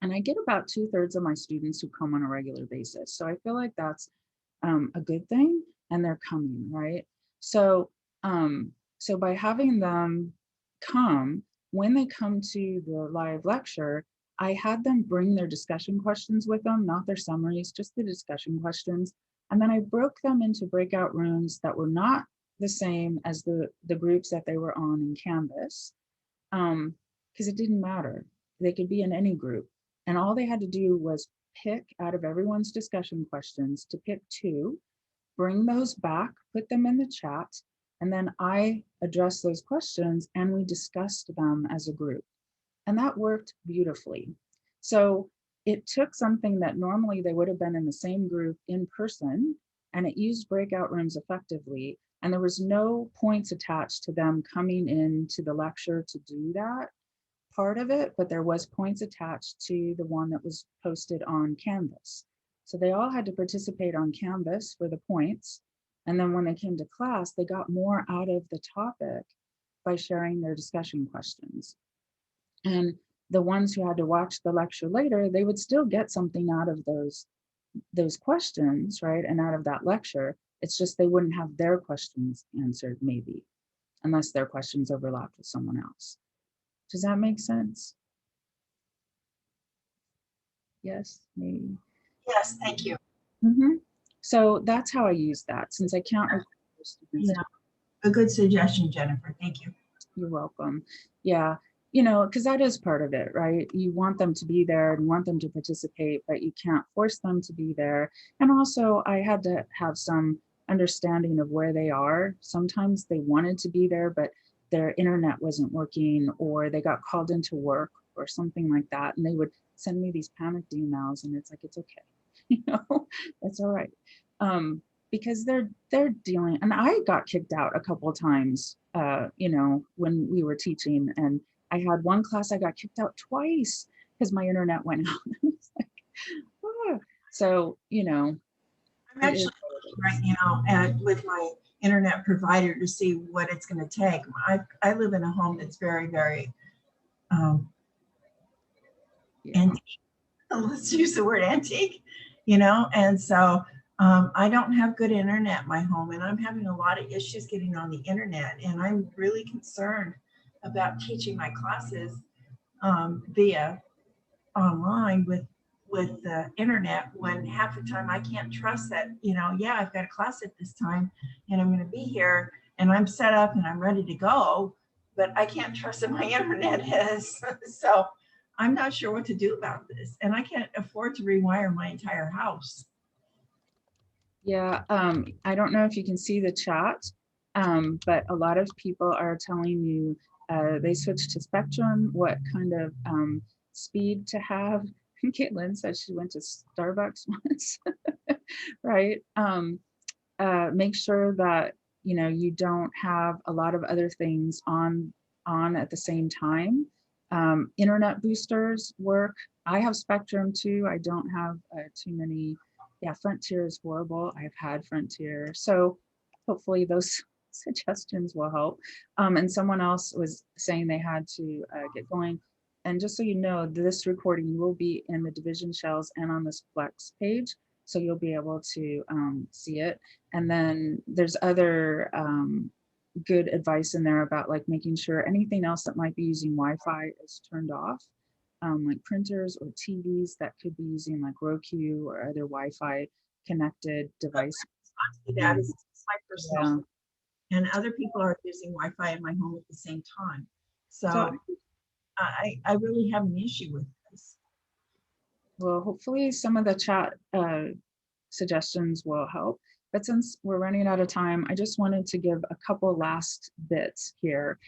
And I get about 2/3 of my students who come on a regular basis. So I feel like that's a good thing, and they're coming, right? So, so by having them come, when they come to the live lecture, I had them bring their discussion questions with them, not their summaries, just the discussion questions. And then I broke them into breakout rooms that were not the same as the groups that they were on in Canvas, because it didn't matter. They could be in any group. And all they had to do was pick out of everyone's discussion questions to pick 2, bring those back, put them in the chat, and then I addressed those questions and we discussed them as a group. And that worked beautifully. So it took something that normally they would have been in the same group in person, and it used breakout rooms effectively. And there was no points attached to them coming into the lecture to do that part of it, but there was points attached to the one that was posted on Canvas. So they all had to participate on Canvas for the points. And then when they came to class, they got more out of the topic by sharing their discussion questions. And the ones who had to watch the lecture later, they would still get something out of those questions, right? And out of that lecture, it's just they wouldn't have their questions answered maybe, unless their questions overlapped with someone else. Does that make sense? Yes, maybe. Yes, thank you. So that's how I use that, since I can't record students. Yeah, a good suggestion, Jennifer. Thank you. You're welcome. Yeah, because that is part of it, right? You want them to be there and you want them to participate, but you can't force them to be there. And also, I had to have some understanding of where they are. Sometimes they wanted to be there, but their internet wasn't working, or they got called into work or something like that. And they would send me these panicked emails, and it's like, it's okay. That's all right. Because they're dealing, and I got kicked out a couple of times, when we were teaching, and I had one class I got kicked out twice because my internet went out. It's like, ah. So, I'm actually looking right now with my internet provider to see what it's going to take. I live in a home that's very, very antique. Let's use the word antique, and so I don't have good internet in my home, and I'm having a lot of issues getting on the internet, and I'm really concerned about teaching my classes via online with the internet, when half the time I can't trust that, yeah, I've got a class at this time and I'm going to be here and I'm set up and I'm ready to go, but I can't trust that my internet is. So I'm not sure what to do about this, and I can't afford to rewire my entire house. Yeah, I don't know if you can see the chat, but a lot of people are telling you they switched to Spectrum, what kind of speed to have. Caitlin said she went to Starbucks once, right? Make sure that you don't have a lot of other things on at the same time. Internet boosters work. I have Spectrum too. I don't have too many. Yeah, Frontier is horrible. I've had Frontier. So hopefully those suggestions will help. And someone else was saying they had to get going. And just so you know, this recording will be in the division shells and on this Flex page. So you'll be able to see it. And then there's other good advice in there about like making sure anything else that might be using Wi-Fi is turned off, like printers or TVs that could be using like Roku or other Wi-Fi connected devices. That is my personal, and other people are using Wi-Fi in my home at the same time. So I really have an issue with this. Well, hopefully some of the chat suggestions will help. But since we're running out of time, I just wanted to give a couple last bits here.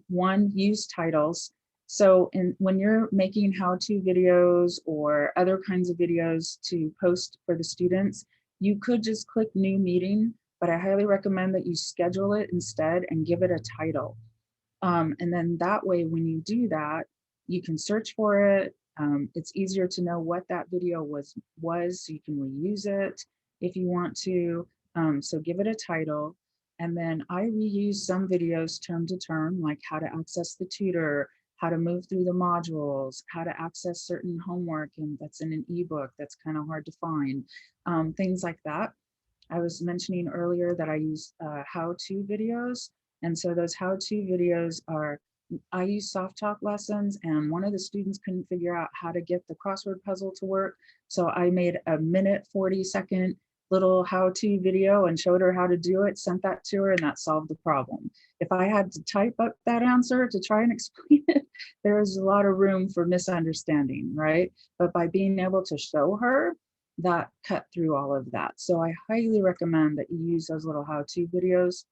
One, use titles. So when you're making how-to videos or other kinds of videos to post for the students, you could just click new meeting, but I highly recommend that you schedule it instead and give it a title. And then that way, when you do that, you can search for it. It's easier to know what that video was, so you can reuse it if you want to. So give it a title. And then I reuse some videos term to term, like how to access the tutor, how to move through the modules, how to access certain homework, and that's in an ebook that's kind of hard to find, things like that. I was mentioning earlier that I use how-to videos. And so those how-to videos are, I use soft talk lessons, and one of the students couldn't figure out how to get the crossword puzzle to work. So I made a 1:40 little how-to video and showed her how to do it, sent that to her, and that solved the problem. If I had to type up that answer to try and explain it, there was a lot of room for misunderstanding, right? But by being able to show her, that cut through all of that. So I highly recommend that you use those little how-to videos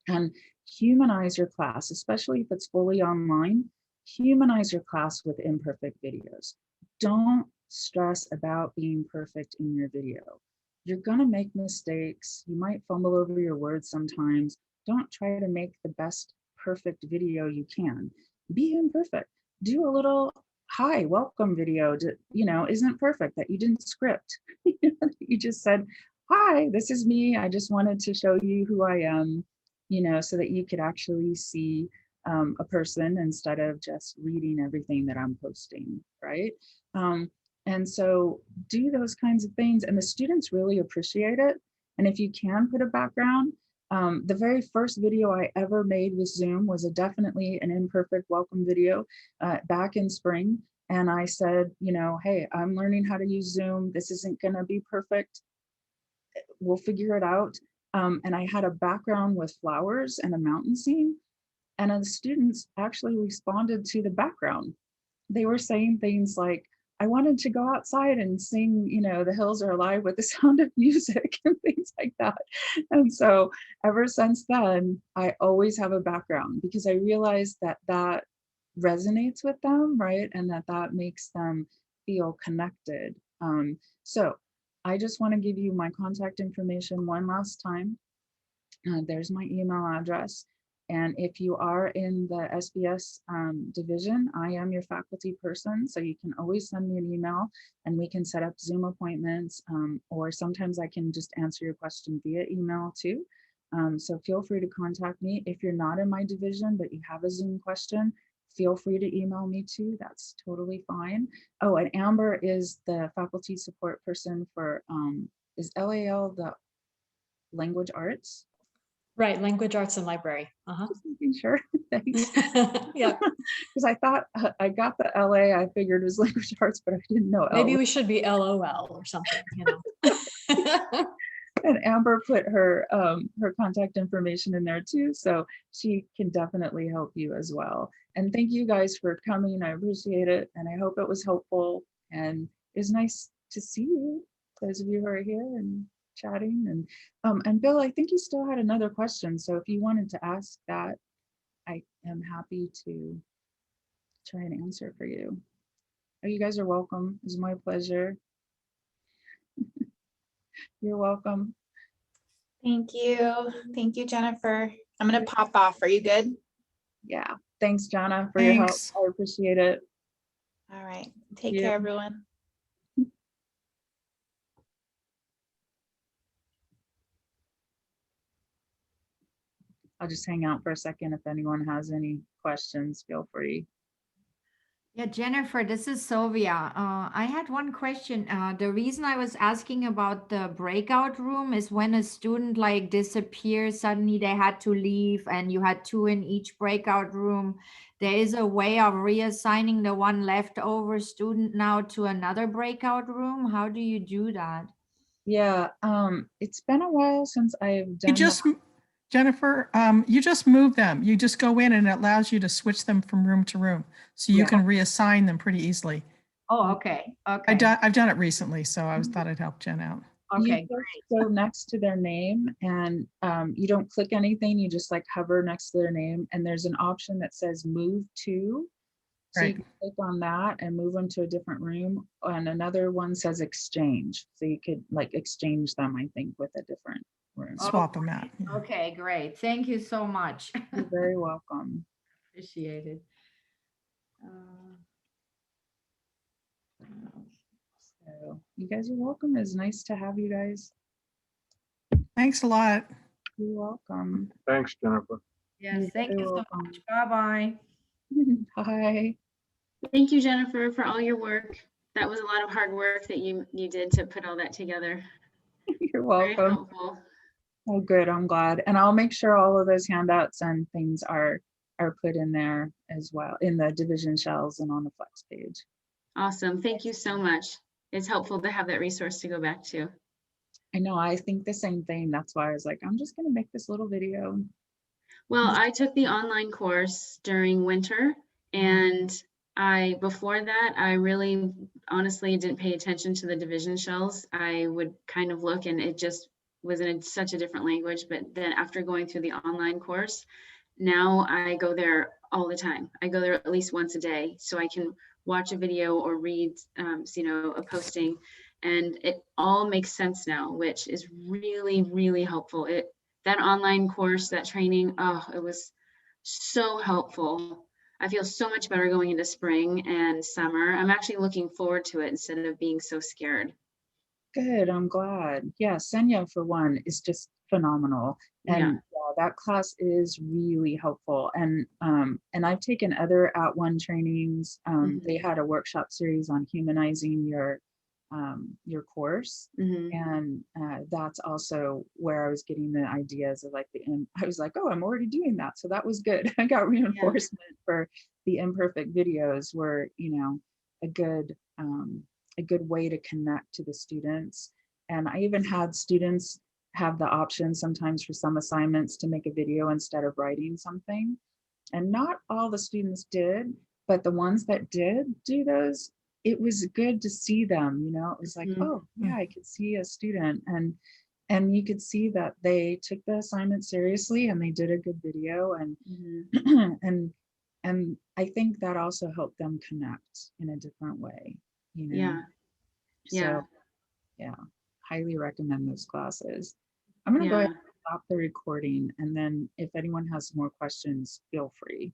and humanize your class, especially if it's fully online. Humanize your class with imperfect videos. Don't stress about being perfect in your video. You're gonna make mistakes. You might fumble over your words sometimes. Don't try to make the best perfect video you can. Be imperfect. Do a little hi, welcome video, isn't perfect, that you didn't script. You just said, hi, this is me. I just wanted to show you who I am, so that you could actually see a person instead of just reading everything that I'm posting, right? And so do those kinds of things, and the students really appreciate it. And if you can put a background, the very first video I ever made with Zoom was definitely an imperfect welcome video back in spring. And I said, hey, I'm learning how to use Zoom. This isn't gonna be perfect. We'll figure it out. And I had a background with flowers and a mountain scene. And the students actually responded to the background. They were saying things like, I wanted to go outside and sing, the hills are alive with the sound of music and things like that. And so ever since then, I always have a background because I realized that that resonates with them, right? And that makes them feel connected. So I just want to give you my contact information one last time. There's my email address. And if you are in the SBS division, I am your faculty person. So you can always send me an email and we can set up Zoom appointments, or sometimes I can just answer your question via email too. So feel free to contact me. If you're not in my division, but you have a Zoom question, feel free to email me too. That's totally fine. Oh, and Amber is the faculty support person for, is LAL the language arts? Right, language arts and library. Just making sure. Thanks. Yeah, Because I thought I got the LA, I figured it was language arts, but I didn't know maybe LA. we should be LOL or something, you know. And Amber put her contact information in there too, so she can definitely help you as well. And thank you guys for coming. I appreciate it, and I hope it was helpful. And it's nice to see you, those of you who are here and chatting. And Bill, I think you still had another question, so if you wanted to ask that, I am happy to try and answer for you. Oh, you guys are welcome. It's my pleasure. You're welcome. Thank you. Thank you, Jennifer. I'm going to pop off. Are you good? Yeah. Thanks, Jana, for your help. Thanks. I appreciate it. All right. Take Yeah. care, everyone. I'll just hang out for a second. If anyone has any questions, feel free. Yeah, Jennifer, this is Sylvia. I had one question. The reason I was asking about the breakout room is when a student like disappears, suddenly they had to leave and you had two in each breakout room. There is a way of reassigning the one leftover student now to another breakout room. How do you do that? Yeah, it's been a while since I've You done just, that. Jennifer, you just move them. You just go in and it allows you to switch them from room to room. So you Yeah. can reassign them pretty easily. Oh, okay. Okay. I've done it recently, so I thought I'd help Jen out. You Okay. just go next to their name and you don't click anything. You just like hover next to their name, and there's an option that says move to. So you Right. can click on that and move them to a different room. And another one says exchange. So you could like exchange them, I think, with a different room. Swap them out. Yeah. Okay, great. Thank you so much. You're very welcome. Appreciate it. So you guys are welcome. It's nice to have you guys. Thanks a lot. You're welcome. Thanks, Jennifer. Yes, You're thank very you so welcome. much. Bye-bye. Bye. Thank you, Jennifer, for all your work. That was a lot of hard work that you did to put all that together. You're Very welcome. helpful. Oh, good. I'm glad. And I'll make sure all of those handouts and things are put in there as well, in the division shells and on the Flex page. Awesome. Thank you so much. It's helpful to have that resource to go back to. I know, I think the same thing. That's why I was like, I'm just going to make this little video. Well, I took the online course during winter, and before that, I really honestly didn't pay attention to the division shells. I would kind of look and it just was in such a different language. But then after going through the online course, now I go there all the time. I go there at least once a day so I can watch a video or read, a posting, and it all makes sense now, which is really, really helpful. That online course, that training, it was so helpful. I feel so much better going into spring and summer. I'm actually looking forward to it instead of being so scared. Good, I'm glad. Yeah, Senya for one is just phenomenal. And yeah, that class is really helpful. And I've taken other @ONE trainings. They had a workshop series on humanizing your course. And that's also where I was getting the ideas of like I was like, oh, I'm already doing that. So that was good. I got reinforcement for the imperfect videos were, a good way to connect to the students. And I even had students have the option sometimes for some assignments to make a video instead of writing something. And not all the students did, but the ones that did do those, it was good to see them, it was like, oh yeah, I could see a student, and you could see that they took the assignment seriously and they did a good video, and and I think that also helped them connect in a different way, So yeah, highly recommend those classes. I'm going to go ahead and stop the recording, and then if anyone has more questions, feel free.